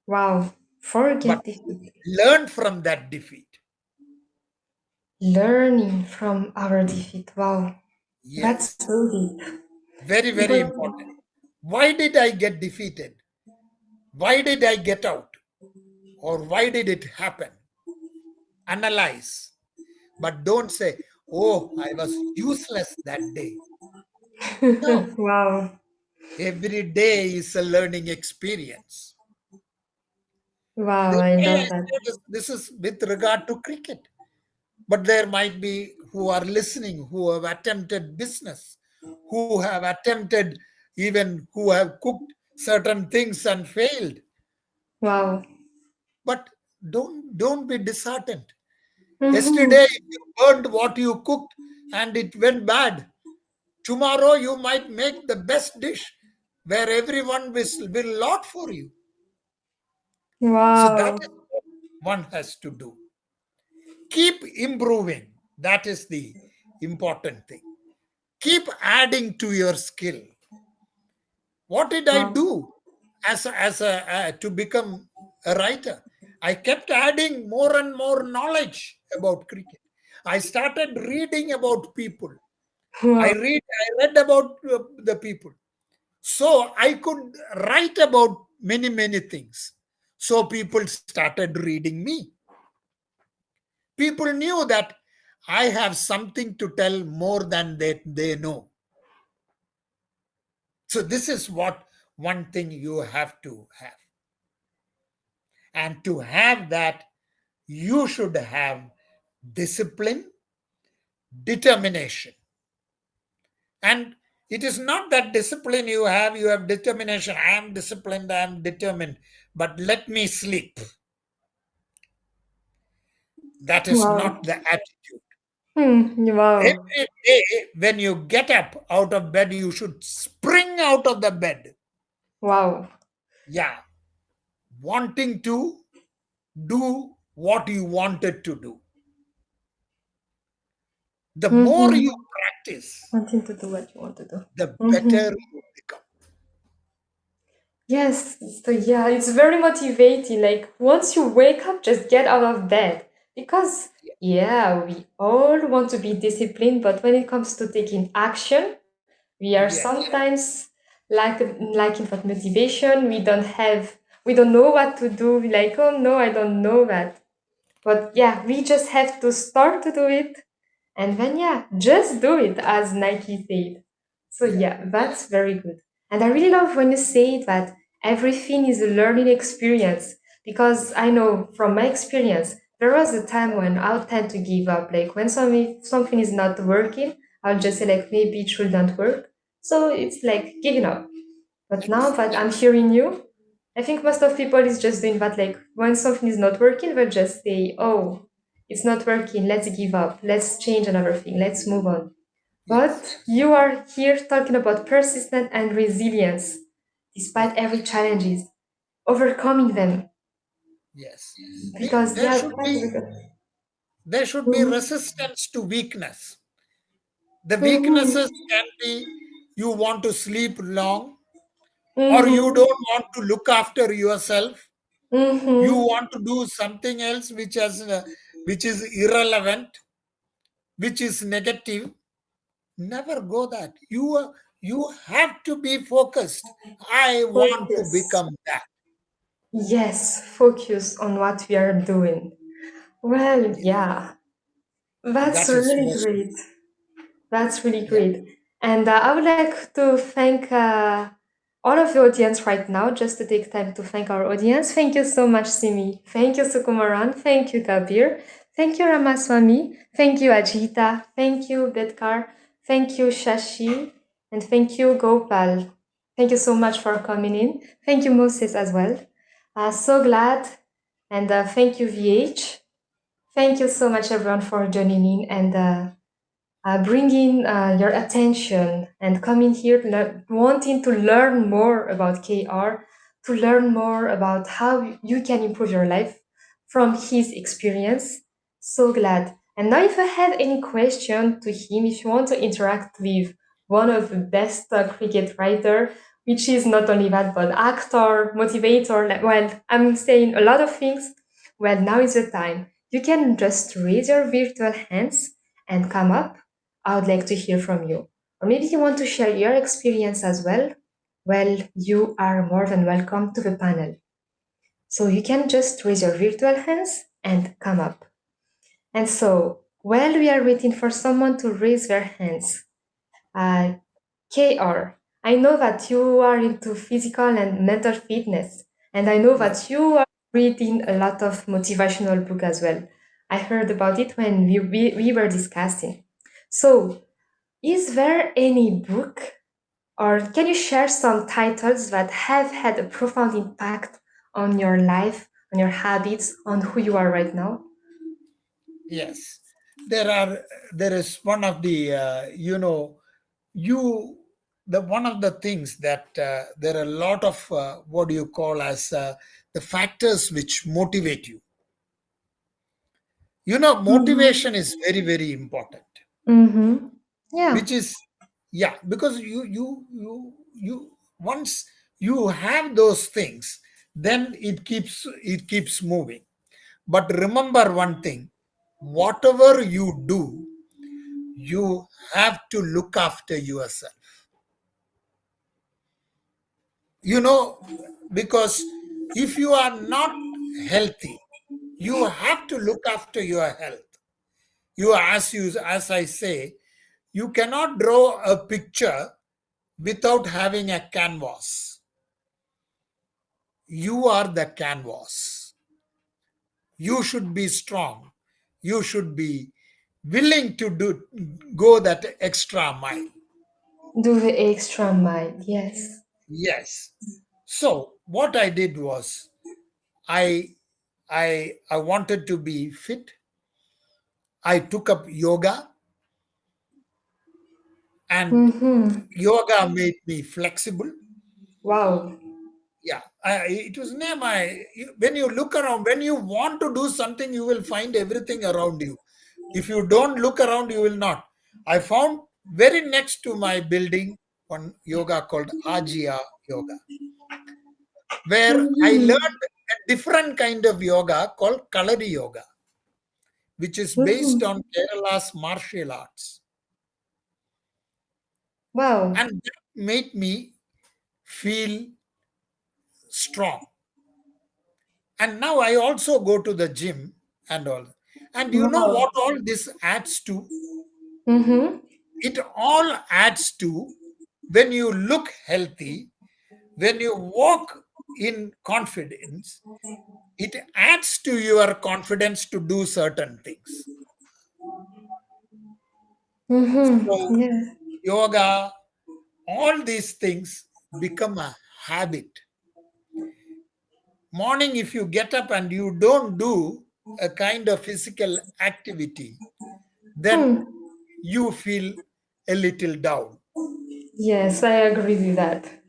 Wow. but Forget defeat. learn from that defeat. Learning from our defeat. Wow. That's Yes, so deep. very Because important. Why did I get defeated? Why did I get out? Or why did it happen? Analyze, but don't say, oh, I was useless that day. No, wow. every day is a learning experience. Wow, The I way I love that. said this is with regard to cricket, but there might be who are listening who have attempted business, who have attempted even who have cooked certain things and failed. Wow. But don't be disheartened. Mm-hmm. Yesterday you burned what you cooked and it went bad. Tomorrow you might make the best dish where everyone will laud for you. So that Wow. is what one has to do. Keep improving. That is the important thing. Keep adding to your skill. What did I Wow. do as a to become a writer? I kept adding more and more knowledge about cricket. I started reading about people. Wow. I read about the people. So I could write about many things. So people started reading me. People knew that I have something to tell more than they know. So this is what one thing you have to have. And to have that, you should have discipline, determination. And it is not that discipline you have determination. I am disciplined, I am determined. But let me sleep. That is Wow. not the attitude. Wow. Every day when you get up out of bed, you should spring out of the bed. Wow. Yeah, wanting to do what you wanted to do. The more you Mm-hmm. practice, Wanting to do what you want to do. the better Mm-hmm. you become. Yes, so yeah, it's very motivating. Like once you wake up, just get out of bed. Because yeah, we all want to be disciplined, but when it comes to taking action, we are Yes, sometimes lacking that motivation. We don't know what to do. We're like, oh no, I don't know that. But yeah, we just have to start to do it. And then, yeah, just do it, as Nike said. So, yeah, yeah, that's very good. And I really love when you say that everything is a learning experience because I know from my experience, there was a time when I would tend to give up. Like when something is not working, I'll just say, like, maybe it should not work. So it's like giving up. But now yes, that I'm hearing you, I think most of people is just doing that. Like when something is not working, they'll just say, "Oh, it's not working. Let's give up. Let's change another thing. Let's move on." yes, But you are here talking about persistence and resilience, despite yes, every challenges, overcoming them. yes. Because There yeah, should that's very be good. there should be Mm-hmm. resistance to weakness. The Mm-hmm. weaknesses can be you want to sleep long, or you Mm-hmm. don't want to look after yourself. You Mm-hmm. want to do something else which is irrelevant, which is negative. Never go that. You have to be focused. I want to Focus. become that. Yes, focus on what we are doing. Well, Yeah, yeah, that's that is really most. great. That's really Yeah. great. And I would like to thank all of the audience right now, just to take time to thank our audience. Thank you so much, Simi. Thank you, Sukumaran. Thank you, Kabir. Thank you, Ramaswamy. Thank you, Ajita. Thank you, Bedkar. Thank you, Shashi. And thank you, Gopal. Thank you so much for coming in. Thank you, Moses, as well. So glad. And thank you, VH. Thank you so much, everyone, for joining in. And bringing your attention and coming here wanting to learn more about KR, to learn more about how you can improve your life from his experience. So glad. And now, if I have any question to him, if you want to interact with one of the best cricket writer, which is not only that, but actor, motivator, well, I'm saying a lot of things. Well, now is the time. You can just raise your virtual hands and come up. I would like to hear from you. Or maybe you want to share your experience as well. Well, you are more than welcome to the panel. So you can just raise your virtual hands and come up. And so, while we are waiting for someone to raise their hands, uh, KR, I know that you are into physical and mental fitness, and I know Yeah. that you are reading a lot of motivational book as well. I heard about it when we were discussing. So, is there any book, or can you share some titles that have had a profound impact on your life, on your habits, on who you are right now? Yes. There are. There is one of the. You. The one of the things that there are a lot of what do you call as the factors which motivate you. Mm-hmm. Motivation is very very important. Mm-hmm. Yeah. Which is, yeah, because you once you have those things, then it keeps moving. But remember one thing: whatever you do, you have to look after yourself. you know because if you are not healthy, you have to look after your health. as I say, you cannot draw a picture without having a canvas. You are the canvas. You should be strong. You should be willing to go that extra mile. Do the extra mile. Yes. Yes. So what I did was I I wanted to be fit. I took up yoga, and Mm-hmm. yoga made me flexible. Wow. Yeah, it was near my. When you look around, when you want to do something, you will find everything around you. If you don't look around, you will not. I found very next to my building one yoga called Ajia Yoga, where I Mm-hmm. learned a different kind of yoga called Kalari Yoga, which is based Mm-hmm. on Kerala's martial arts. Wow. And that made me feel strong. And now I also go to the gym and all. And you know Wow. what all this adds to? Mm-hmm. It all adds to when you look healthy, when you walk in confidence, it adds to your confidence to do certain things. Mm-hmm. So, Yeah. yoga, all these things become a habit. Morning, if you get up and you don't do a kind of physical activity, then Hmm. you feel a little down. Yes, I agree with that.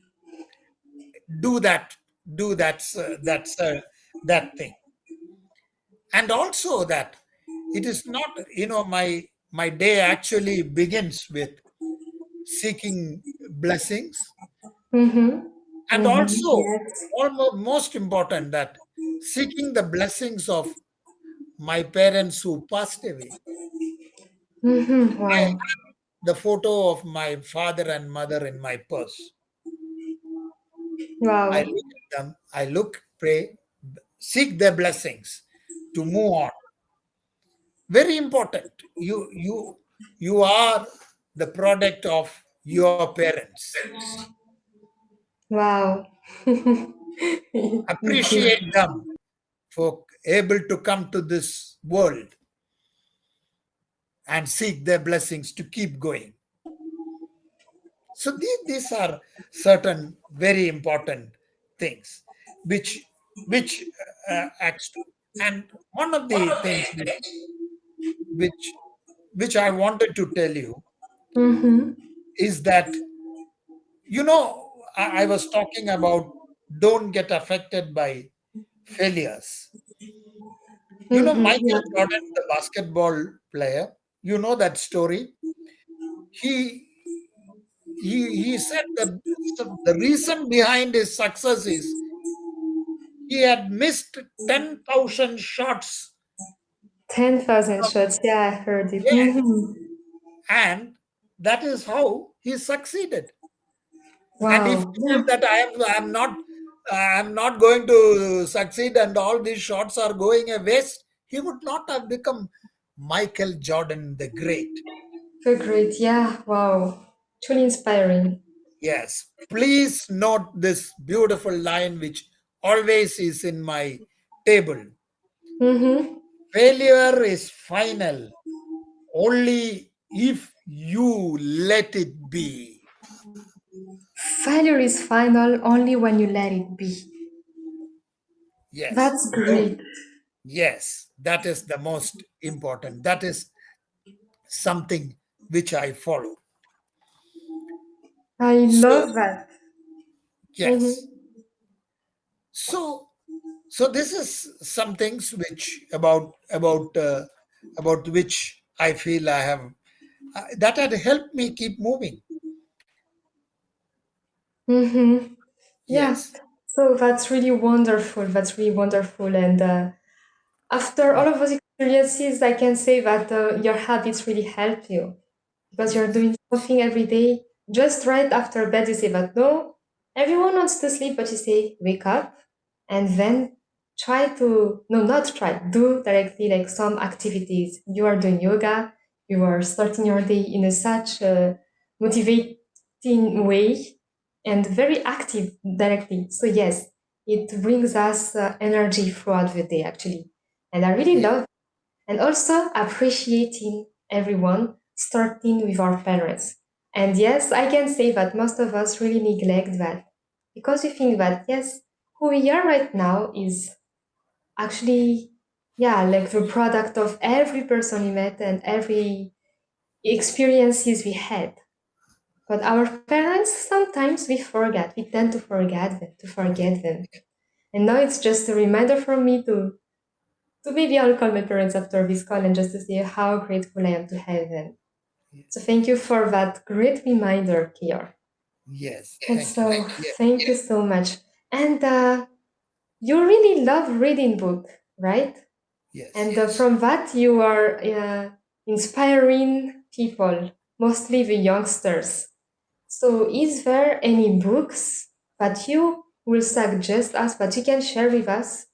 Do that, that thing. And also that it is not, my day actually begins with seeking blessings, Mm-hmm. and Mm-hmm. also Yes. almost most important that seeking the blessings of my parents who passed away. Mm-hmm. I Wow. have the photo of my father and mother in my purse. I Wow. look at them, I look, pray, seek their blessings to move on. Very important. You are the product of your parents. Wow. Good. Appreciate them for able to come to this world and seek their blessings to keep going. So these are certain very important things which acts to. And one of the things which which I wanted to tell you Mm-hmm. is that, I was talking about don't get affected by failures. Mm-hmm. Michael Yeah. Jordan, the basketball player, you know that story. He he said that the reason behind his success is he had missed 10,000 shots 10,000 from, shots. Yeah, I heard it. yes, Mm-hmm. and that is how he succeeded. And if Wow. he Yeah. said that I'm not going to succeed and all these shots are going a waste, he would not have become Michael Jordan the Great. So great. Yeah. Wow. Truly inspiring. Yes, please note this beautiful line which always is in my table. Mm-hmm. Failure is final only if you let it be. Failure is final only when you let it be. Yes. That's No. great. Yes, that is the most important. That is something which I follow. I So, love that. yes. Mm-hmm. So, so this is some things which about which I feel I have that had helped me keep moving. Mm-hmm. Yeah. Yes. So that's really wonderful. That's really wonderful. And after all of those experiences, I can say that your habits really help you because you're Yes. doing something every day. Just right after bed, you say that no, everyone wants to sleep, but you say wake up, and then try to, no, not try, do directly like some activities. You are doing yoga, you are starting your day in a such a motivating way and very active directly. So, yes, it brings us energy throughout the day actually. And I really Yeah. love and also appreciating everyone, starting with our parents. And yes, I can say that most of us really neglect that because we think that, yes, who we are right now is actually, yeah, like the product of every person we met and every experiences we had. But our parents, sometimes we forget, we tend to forget them. And now it's just a reminder for me to maybe I'll call my parents after this call and just to say how grateful I am to have them. So Yes. thank you for that great reminder, Kior. Yes. And Thank you. so thank you so much. And you really love reading book, right? Yes. And from that you are inspiring people, mostly the youngsters. So is there any books that you will suggest us, that you can share with us,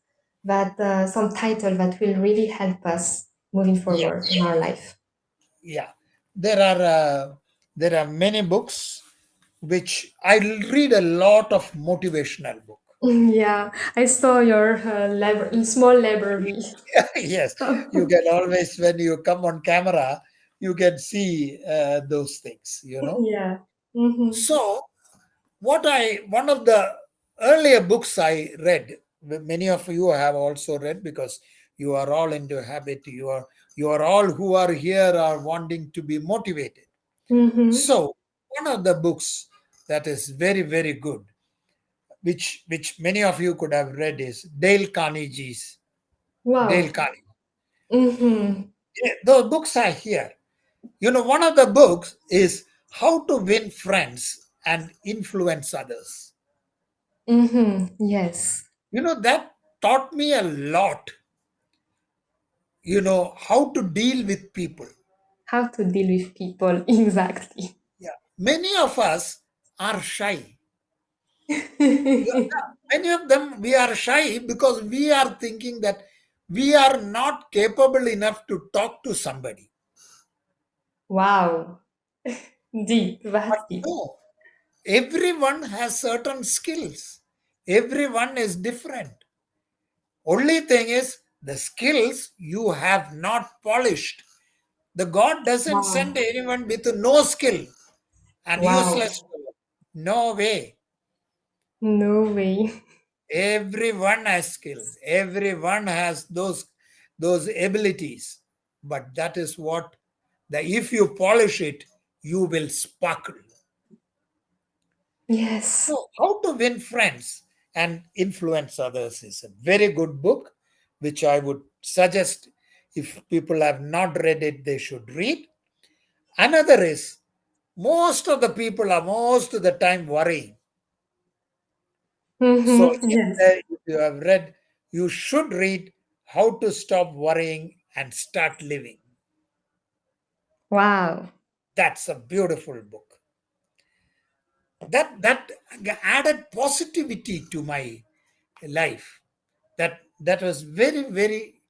that some title that will really help us moving Yeah. forward in our life? Yeah. There are there are many books which I read a lot of motivational book. Yeah, I saw your small library. Yes, you can always when you come on camera, you can see those things. Yeah. Mm-hmm. So one of the earlier books I read, many of you have also read because you are all into habit. You are all who are here are wanting to be motivated. Mm-hmm. So one of the books that is very very good, which many of you could have read, is Dale Carnegie's Dale Wow. Carnegie. Mm-hmm. Yeah, those books are here. One of the books is How to Win Friends and Influence Others. Mm-hmm. Yes. That taught me a lot, how to deal with people. How to deal with people exactly. Yeah. Many of us are shy. Yeah, many of them, we are shy because we are thinking that we are not capable enough to talk to somebody. Wow. Deep. But That's deep. no, everyone has certain skills. Everyone is different. Only thing is, the skills you have not polished. The God doesn't send Wow. anyone with no skill and Wow. useless fellow. No way. No way. Everyone has skills. Everyone has those abilities. But that is what the if you polish it, you will sparkle. Yes. So, How to Win Friends and Influence Others is a very good book, which I would suggest if people have not read it, they should read. Another is most of the people are most of the time worrying. So, Mm-hmm. Yes. if you have read, you should read How to Stop Worrying and Start Living. Wow. That's a beautiful book. That added positivity to my life. That was very very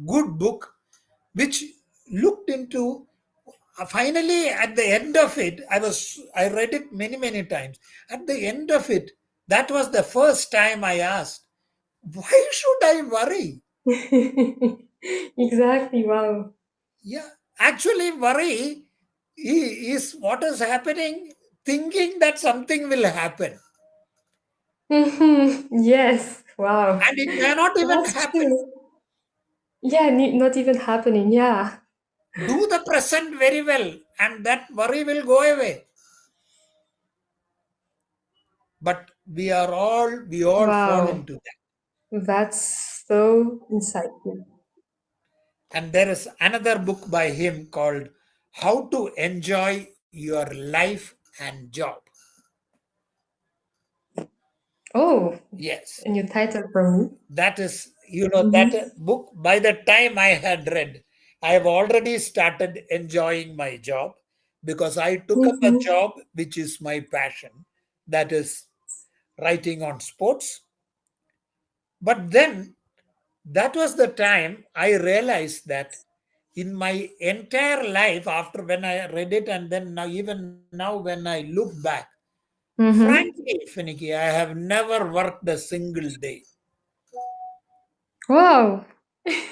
good book, which looked into. Finally, at the end of it, I read it many many times. At the end of it, that was the first time I asked, why should I worry? Exactly. Wow. Yeah, actually, worry is what is happening, thinking that something will happen, Mm-hmm. Yes. Wow. and it may not even That's happen. true. Yeah, not even happening. Yeah. Do the present very well, and that worry will go away. But we all fall Wow. into that. That's so insightful. And there is another book by him called How to Enjoy Your Life and Job. Oh, Yes, a new title for me. that is, that Mm-hmm. book, by the time I had read, I have already started enjoying my job because I took up a Mm-hmm. job which is my passion, that is writing on sports. But then that was the time I realized that in my entire life, after when I read it, and then now, even now, when I look back, Mm-hmm. frankly, Finiki, I have never worked a single day. Wow.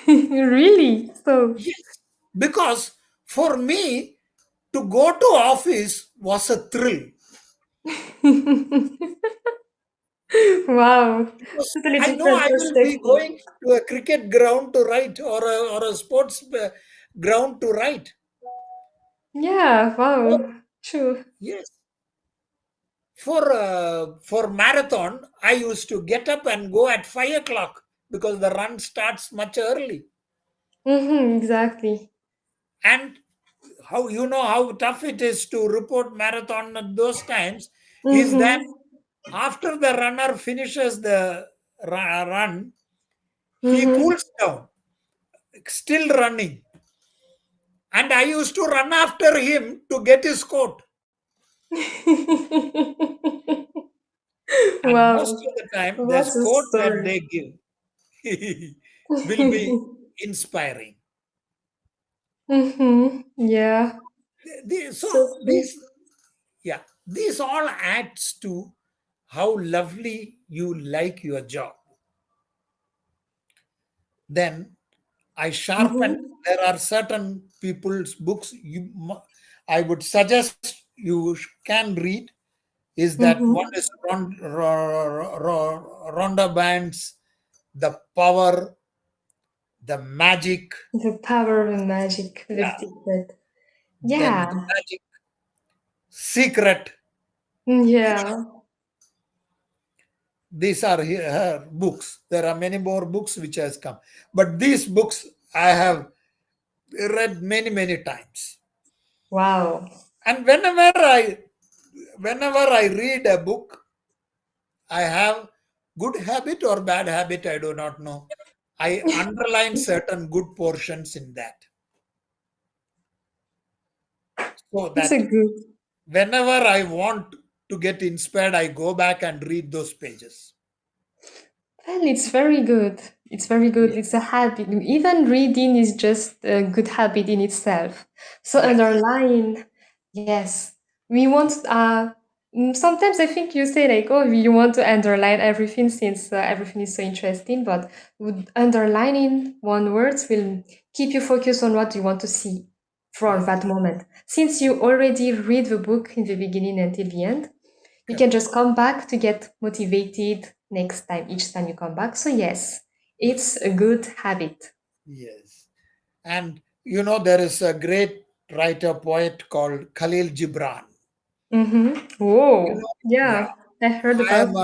Really? So, Yes, because for me, to go to office was a thrill. wow. Because Totally I know different I will be perspective. going to a cricket ground to write, or a sports ground to write. Yeah, Oh, wow. True. yes. For marathon, I used to get up and go at 5 o'clock because the run starts much early. Mm-hmm, exactly. And how you know how tough it is to report marathon at those times is that Mm-hmm. after the runner finishes the run, he Mm-hmm. cools down, still running. And I used to run after him to get his coat. And most wow. of the time, the What a quote that story. they give will be inspiring. mm-hmm. Yeah. So So true. these all adds to how lovely you like your job. Then I sharpen. Mm-hmm. There are certain people's books I would suggest you can read. Is that one Mm-hmm. is Rhonda Band's The Power, the Magic, The power of magic, the yeah, secret. then the Yeah. Magic Secret. Yeah. These are her books. There are many more books which has come, but these books I have read many many times. Wow. And whenever I read a book, I have good habit or bad habit, I do not know. I underline certain good portions in that, so It's a that good. whenever I want to get inspired, I go back and read those pages. Well, it's very good. It's very good. Yes. It's a habit. Even reading is just a good habit in itself. So Yes. underline, yes. We want. Sometimes I think you say like, oh, you want to underline everything since everything is so interesting. But underlining one words will keep you focused on what you want to see for Yes. that moment. Since you already read the book in the beginning until the end, you can Correct. just come back to get motivated next time, each time you come back. So, yes, it's a good habit. Yes. And there is a great writer poet called Khalil Gibran. Mm-hmm. You Whoa. know, yeah. Yeah, I heard I about am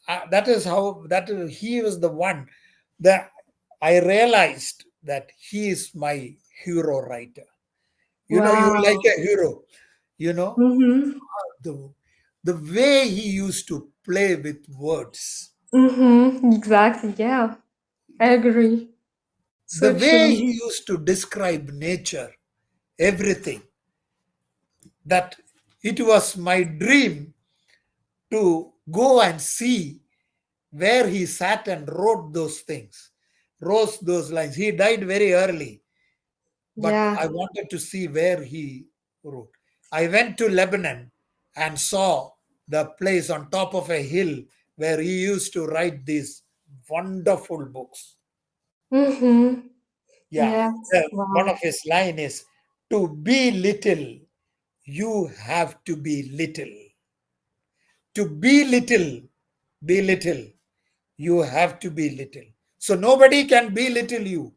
it. that is how he was the one that I realized that he is my hero writer. You like Wow. a hero. You know Mm-hmm. the the way he used to play with words, Mm-hmm. Exactly. Yeah, I agree. the So way true. he used to describe nature, everything. That it was my dream to go and see where he sat and wrote those things, wrote those lines. He died very early, but Yeah. I wanted to see where he wrote. I went to Lebanon and saw the place on top of a hill where he used to write these wonderful books. Mm-hmm. Yeah, Yeah. one of Wow. his line is, "To be little, you have to be little. To be little, you have to be little. So nobody can belittle you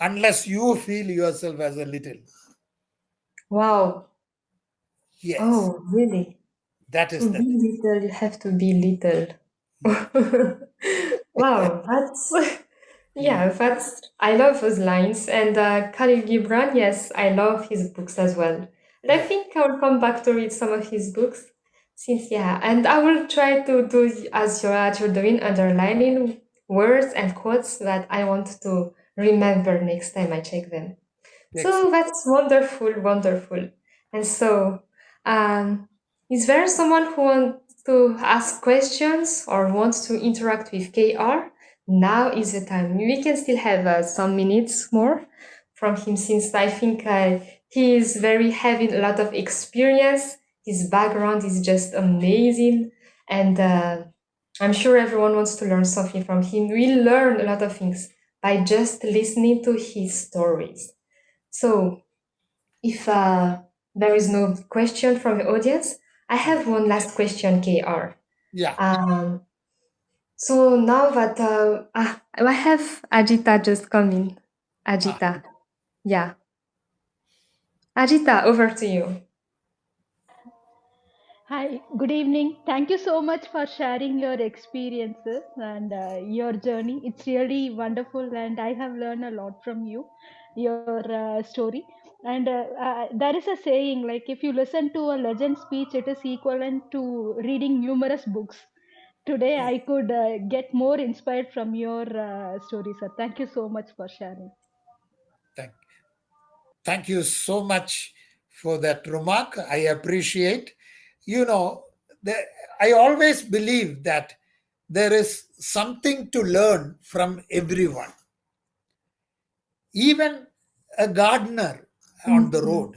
unless you feel yourself as a little." Wow. Yes, Oh, really? that is To the be thing. little, you have to be little. Yeah, wow, that's yeah, yeah, that's I love those lines. And Khalil Gibran, yes, I love his books as well. And I yeah. think I will come back to read some of his books since yeah, and I will try to do as you're doing, underlining words and quotes that I want to remember next time I check them. So Excellent. that's wonderful, wonderful. And so, is there someone who wants to ask questions or wants to interact with KR? now is the time. We can still have some minutes more from him since I think he is very having a lot of experience. His background is just amazing, and I'm sure everyone wants to learn something from him. We learn a lot of things by just listening to his stories. So, if there is no question from the audience, I have one last question, KR. Yeah. Um, so now that I have Ajita just coming. Ah, Ajita, yeah, Ajita, over to you. Hi, good evening. Thank you so much for sharing your experiences and your journey. It's really wonderful, and I have learned a lot from you, your story. And there is a saying like, if you listen to a legend speech, it is equivalent to reading numerous books. Today, yeah. I could get more inspired from your story, sir. Thank you so much for sharing. Thank, thank you so much for that remark. I appreciate. You know, the, I always believe that there is something to learn from everyone, even a gardener on the Mhm. road,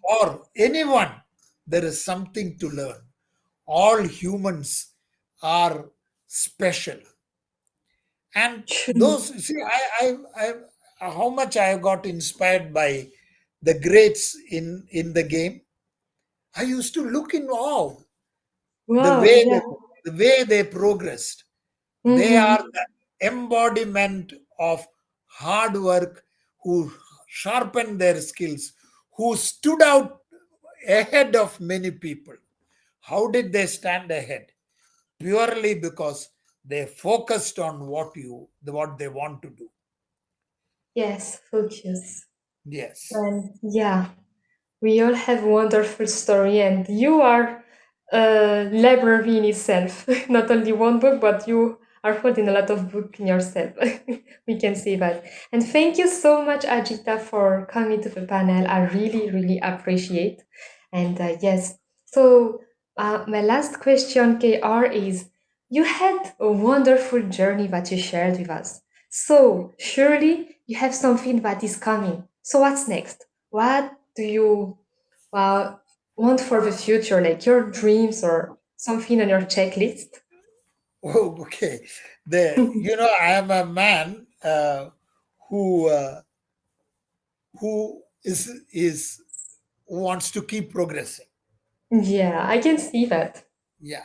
or anyone, there is something to learn. All humans are special. And True. those, see, how much I got inspired by the greats in the game. I used to look in awe the Wow, way yeah. the way they progressed. They Mm-hmm. are the embodiment of hard work, who sharpened their skills, who stood out ahead of many people. How did they stand ahead? Purely because they focused on what they want to do. Yes, focus. Yes. And yeah, we all have wonderful story, and you are a library in itself. Not only one book, but you are holding a lot of book in yourself. We can say that. And thank you so much, Ajita, for coming to the panel. I really, really appreciate. And yes, so my last question, KR, is you had a wonderful journey that you shared with us. So surely you have something that is coming. So what's next? What do you uh, want for the future, like your dreams or something on your checklist? Oh, okay. I am a man who who wants to keep progressing. Yeah, I can see that. Yeah,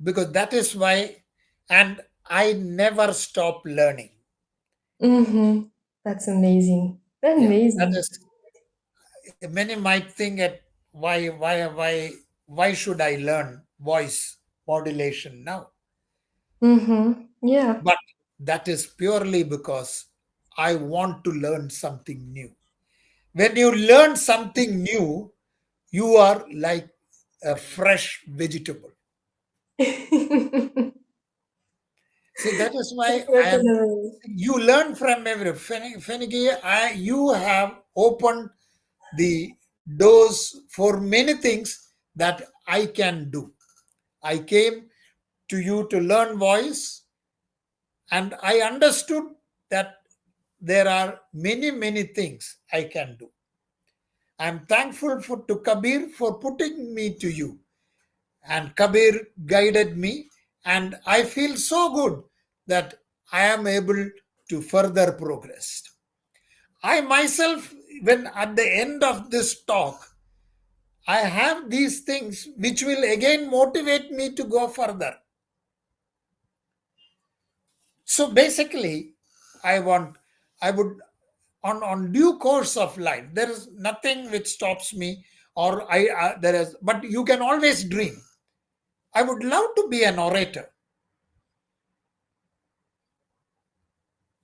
because that is why, and I never stop learning. Mm-hmm. That's amazing. Yeah, that Amazing. is. Many might think at why should I learn voice modulation now? Mm-hmm. Yeah. But that is purely because I want to learn something new. When you learn something new, you are like a fresh vegetable. See, that is why I am. Definitely. You learn from every Feniki. You have opened the doors for many things that I can do. I came to you to learn voice, and I understood that there are many things I can do. I'm thankful to Kabir for putting me to you, and Kabir guided me, and I feel so good that I am able to further progress. I myself, when at the end of this talk, I have these things which will again motivate me to go further. So basically, I want, I would, on due course of life, there is nothing which stops me, or there is, but you can always dream. I would love to be an orator.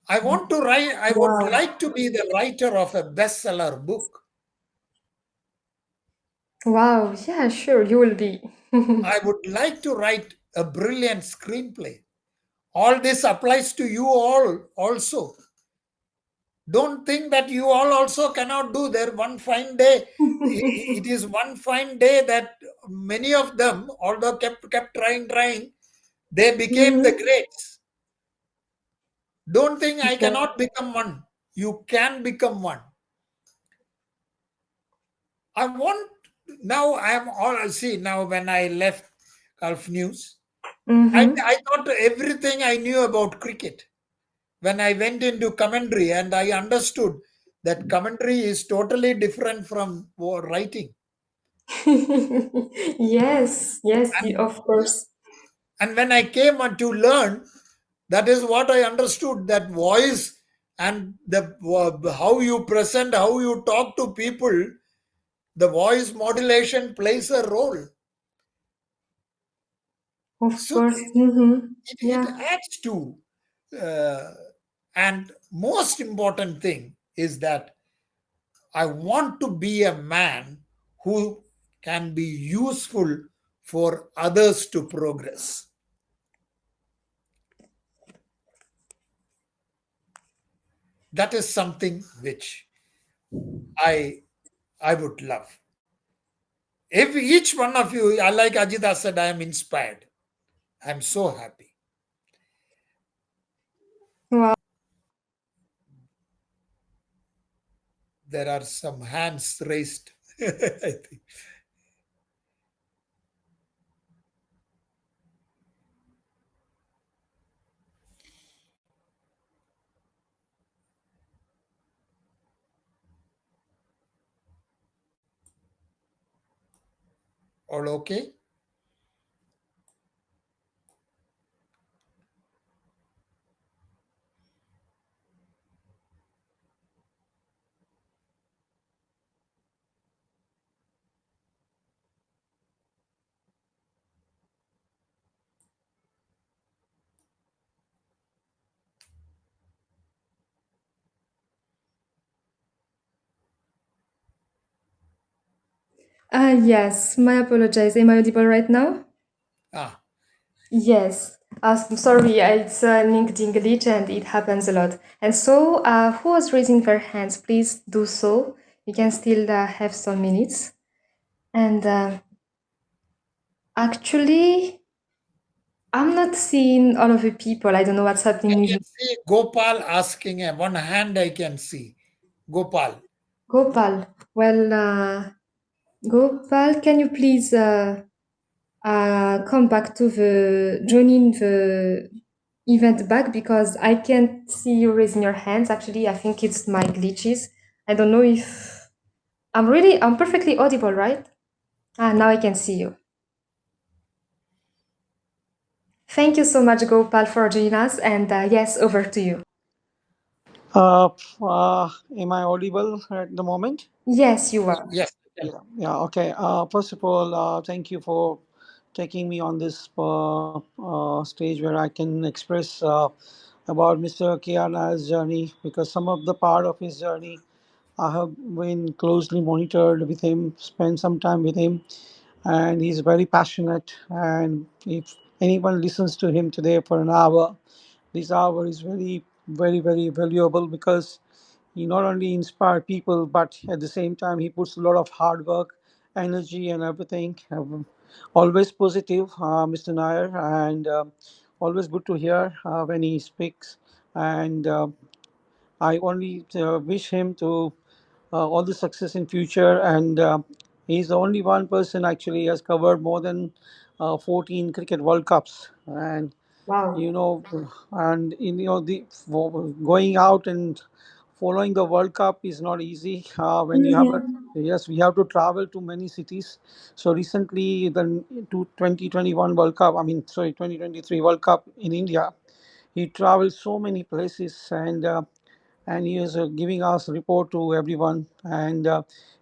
I want to write, I would Wow. like to be the writer of a bestseller book. Wow. Yeah, sure, you will be. I would like to write a brilliant screenplay. All this applies to you all also. Don't think that you all also cannot do there one fine day. It is one fine day that many of them, although kept trying, They became the Mm-hmm. greats. Don't think I Yes. cannot become one. You can become one. I want now. I am all see now. When I left Gulf News, Mm-hmm. I thought everything I knew about cricket. When I went into commentary and I understood that commentary is totally different from writing. Yes, yes, And, of course. and when I came on to learn, that is what I understood, that voice and the how you present, how you talk to people, the voice modulation plays a role. Of So course. Mm-hmm. it Yeah. adds to, uh, and most important thing is that I want to be a man who can be useful for others to progress. That is something which I I would love. If each one of you, I like Ajita said, I am inspired. I'm so happy. Wow. There are some hands raised. I think. All okay? Yes, my apologies. Am I audible right now? Ah, Yes. I'm sorry, it's a LinkedIn glitch and it happens a lot. And so, who was raising their hands, please do so. You can still have some minutes. And actually, I'm not seeing all of the people. I don't know what's I happening with can see Gopal asking, one hand I can see. Gopal. Gopal. Well, Gopal, can you please come back to the joining the event back because I can't see you raising your hands. Actually, I think it's my glitches. I don't know if I'm perfectly audible, right? Ah, now I can see you. Thank you so much, Gopal, for joining us. And yes, over to you. Uh, am I audible at the moment? Yes, you are. Yes. Yeah, yeah, okay. First of all, thank you for taking me on this stage where I can express about Mr. Kiana's journey because some of the part of his journey I have been closely monitored with him, spent some time with him, and he's very passionate. And if anyone listens to him today for an hour, this hour is very, very, very valuable because he not only inspire people, but at the same time he puts a lot of hard work, energy, and everything. Always positive, Mr. Nair, and always good to hear when he speaks. And I only wish him to all the success in future. And he's the only one person actually has covered more than 14 cricket World Cups. And Wow. you know, and the going out and following the World Cup is not easy. When you have a Mhm. yes, we have to travel to many cities. So recently, the 2021 World Cup, I mean, sorry, 2023 World Cup in India, he traveled so many places, and he is giving us report to everyone. And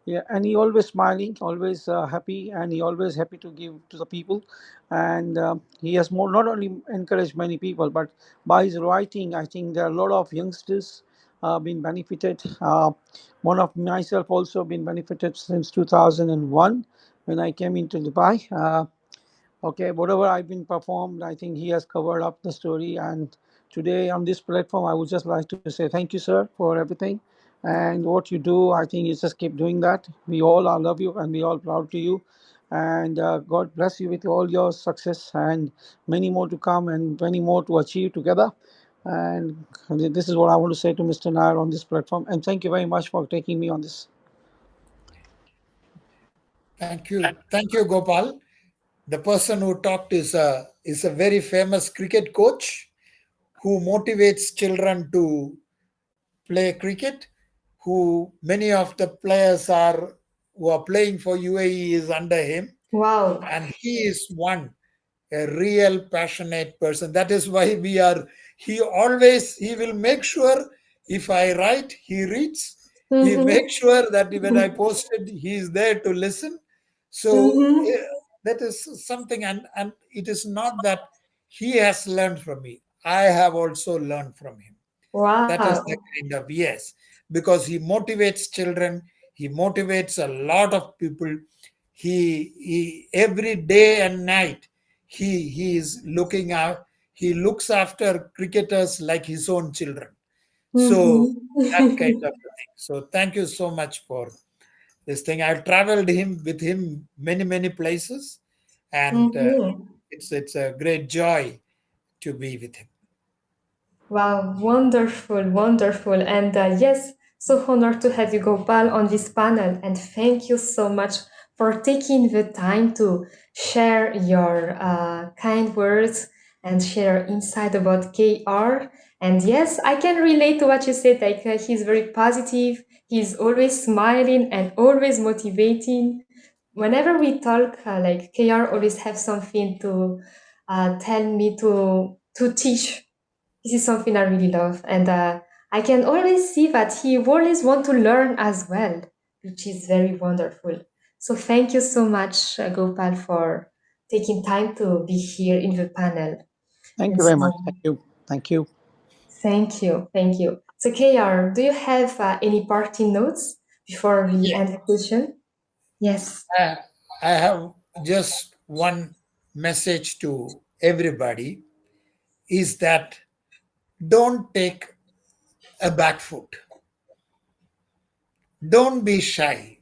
yeah, and he always smiling, always happy, and he always happy to give to the people. And he has more not only encouraged many people, but by his writing, I think there are a lot of youngsters been benefited. One of myself also been benefited since 2001 when I came into Dubai. Okay, whatever I've been performed, I think he has covered up the story. And today on this platform, I would just like to say thank you, sir, for everything. And what you do, I think you just keep doing that. We all I love you and we all proud to you. And God bless you with all your success and many more to come and many more to achieve together. And this is what I want to say to Mr. Nair on this platform. And thank you very much for taking me on this. Thank you, Gopal. The person who talked is a very famous cricket coach who motivates children to play cricket. Who many of the players are who are playing for UAE is under him, Wow. and he is one a real passionate person. That is why we are he will make sure if I write he reads, he makes Mm-hmm. sure that when I posted he is there to listen. So Mm-hmm. that is something, and it is not that he has learned from me, I have also learned from him. That is Wow. the kind of, yes, because he motivates children, he motivates a lot of people. He every day and night he is looking out, he looks after cricketers like his own children. So that kind Mm-hmm. of a thing. So thank you so much for this thing. I've traveled him with him many places, and Mm-hmm. it's a great joy to be with him. Wow, wonderful, wonderful. And yes, so honored to have you, Gopal, on this panel. And thank you so much for taking the time to share your kind words and share insight about KR. And yes, I can relate to what you said. Like, he's very positive, he's always smiling and always motivating. Whenever we talk, like KR always have something to tell me to teach. This is something I really love, and I can always see that he always want to learn as well, which is very wonderful. So thank you so much, Gopal, for taking time to be here in the panel. Thank And you very much. so Thank you. Thank you. thank you, thank you. So KR, do you have any parting notes before we Yeah. end the session? Yes. I, I have just one message to everybody is that don't take a back foot. Don't be shy.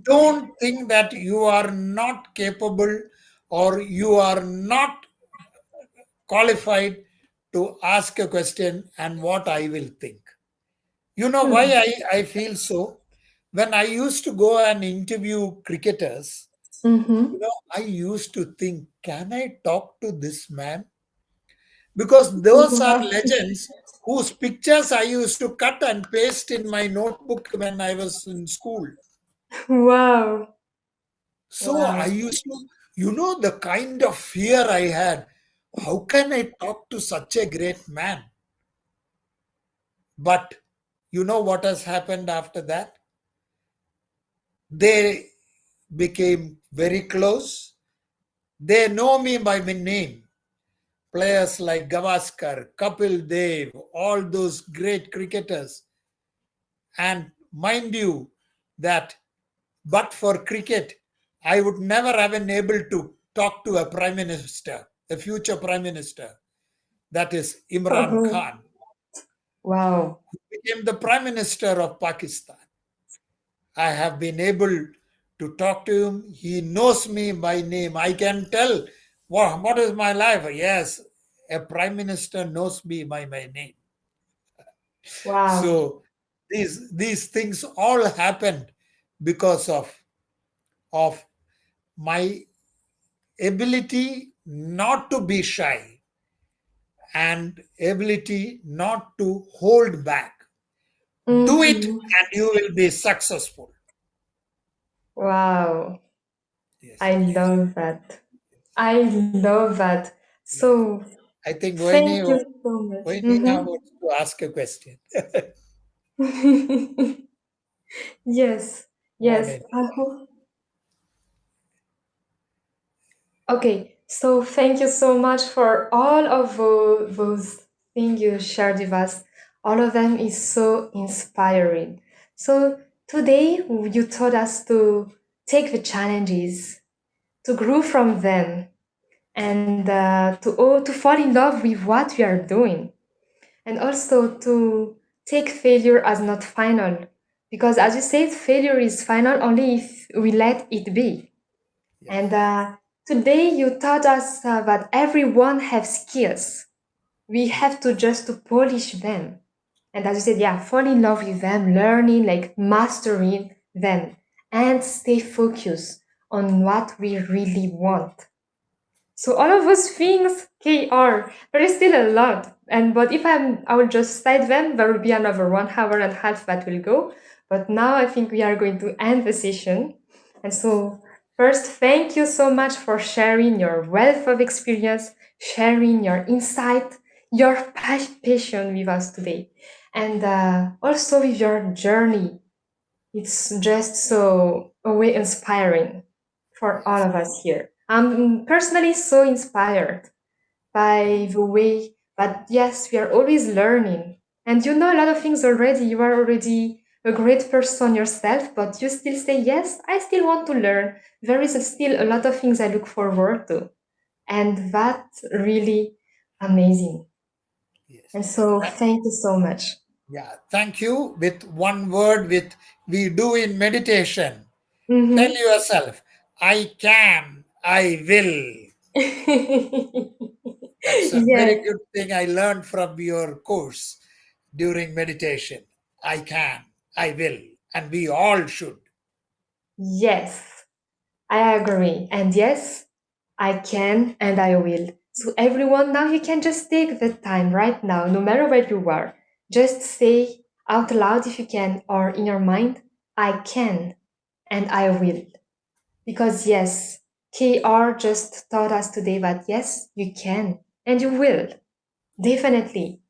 Don't think that you are not capable or you are not qualified to ask a question and what I will think. You know why I feel so? When I used to go and interview cricketers, Mm-hmm. I used to think, can I talk to this man? Because those are Wow. legends whose pictures I used to cut and paste in my notebook when I was in school. Wow. So I Wow. used to, the kind of fear I had. How can I talk to such a great man? But you know what has happened after that? They became very close. They know me by my name. Players like Gavaskar, Kapil Dev, all those great cricketers. And mind you, that but for cricket, I would never have been able to talk to a prime minister, a future prime minister. That is Imran Oh, Khan, wow. who became the prime minister of Pakistan. I have been able to talk to him. He knows me by name. I can tell what is my life. Yes, a prime minister knows me by my name. Wow. So these things all happened because of my ability not to be shy and ability not to hold back. Do it Mm-hmm. and you will be successful. Wow. Yes. I love that. I love that. Yeah. So I think thank you so much. Vahini now Mm-hmm. wants to ask a question. Yes. Yes. Morning. Okay. So thank you so much for all of those things you shared with us. All of them is so inspiring. So today you taught us to take the challenges, to grow from them, and to fall in love with what we are doing, and also to take failure as not final, Because as you said, failure is final only if we let it be. Yes. And today you taught us that everyone has skills. We Yes. have to just to polish them. And as you said, yeah, fall in love with them, learning, like mastering them, and stay focused on what we really want. So all of those things, KR, there is still a lot. And but if I will just cite them, there will be another 1 hour and a half that will go. But now I think we are going to end the session. And so first, thank you so much for sharing your wealth of experience, sharing your insight, your passion with us today, and also with your journey. It's just so way inspiring for all Yes. of us here. I'm personally so inspired by the way that, yes, we are always learning. And you know a lot of things already. You are already a great person yourself, but you still say, yes, I still want to learn. There is still a lot of things I look forward to. And that's really amazing. Yes. And so Tha- thank you so much. yeah. Thank you. With one word, with we do in meditation. Tell Mm-hmm. yourself, I can, I will. That's a very Yes. good thing I learned from your course during meditation. I can, I will, and we all should. Yes, I agree. And yes, I can and I will. So, everyone, now you can just take the time right now, no matter where you are. Just say out loud if you can, or in your mind, I can and I will. Because, yes, KR just taught us today that yes, you can and you will. Definitely.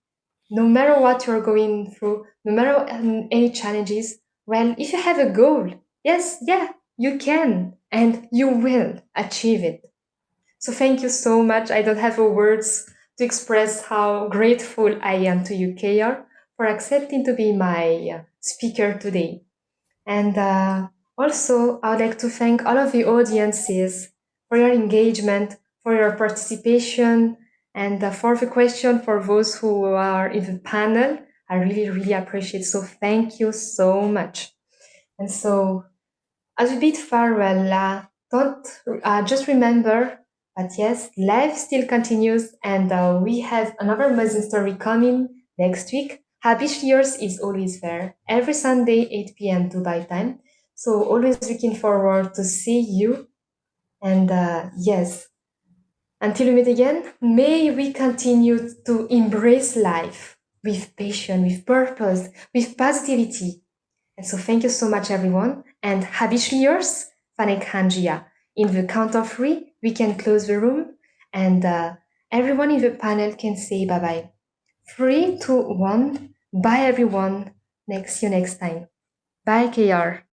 No matter what you're going through, no matter any challenges, well, if you have a goal, yes, yeah, you can and you will achieve it. So thank you so much. I don't have words to express how grateful I am to you, KR, for accepting to be my speaker today. And also, I would like to thank all of the audiences for your engagement, for your participation, and for the question for those who are in the panel. I really, really appreciate. So thank you so much. And so as we bid farewell, don't just remember that yes, life still continues, and we have another amazing story coming next week. Habitually Yours is always there every Sunday, 8 p.m. Dubai time. So always looking forward to see you. And yes, until we meet again, may we continue to embrace life with passion, with purpose, with positivity, and so thank you so much, everyone. And habitually yours, Fanaiki Handria. In the count of three, we can close the room and everyone in the panel can say bye-bye. Three, two, one. Bye, everyone. See you next time. Bye, KR.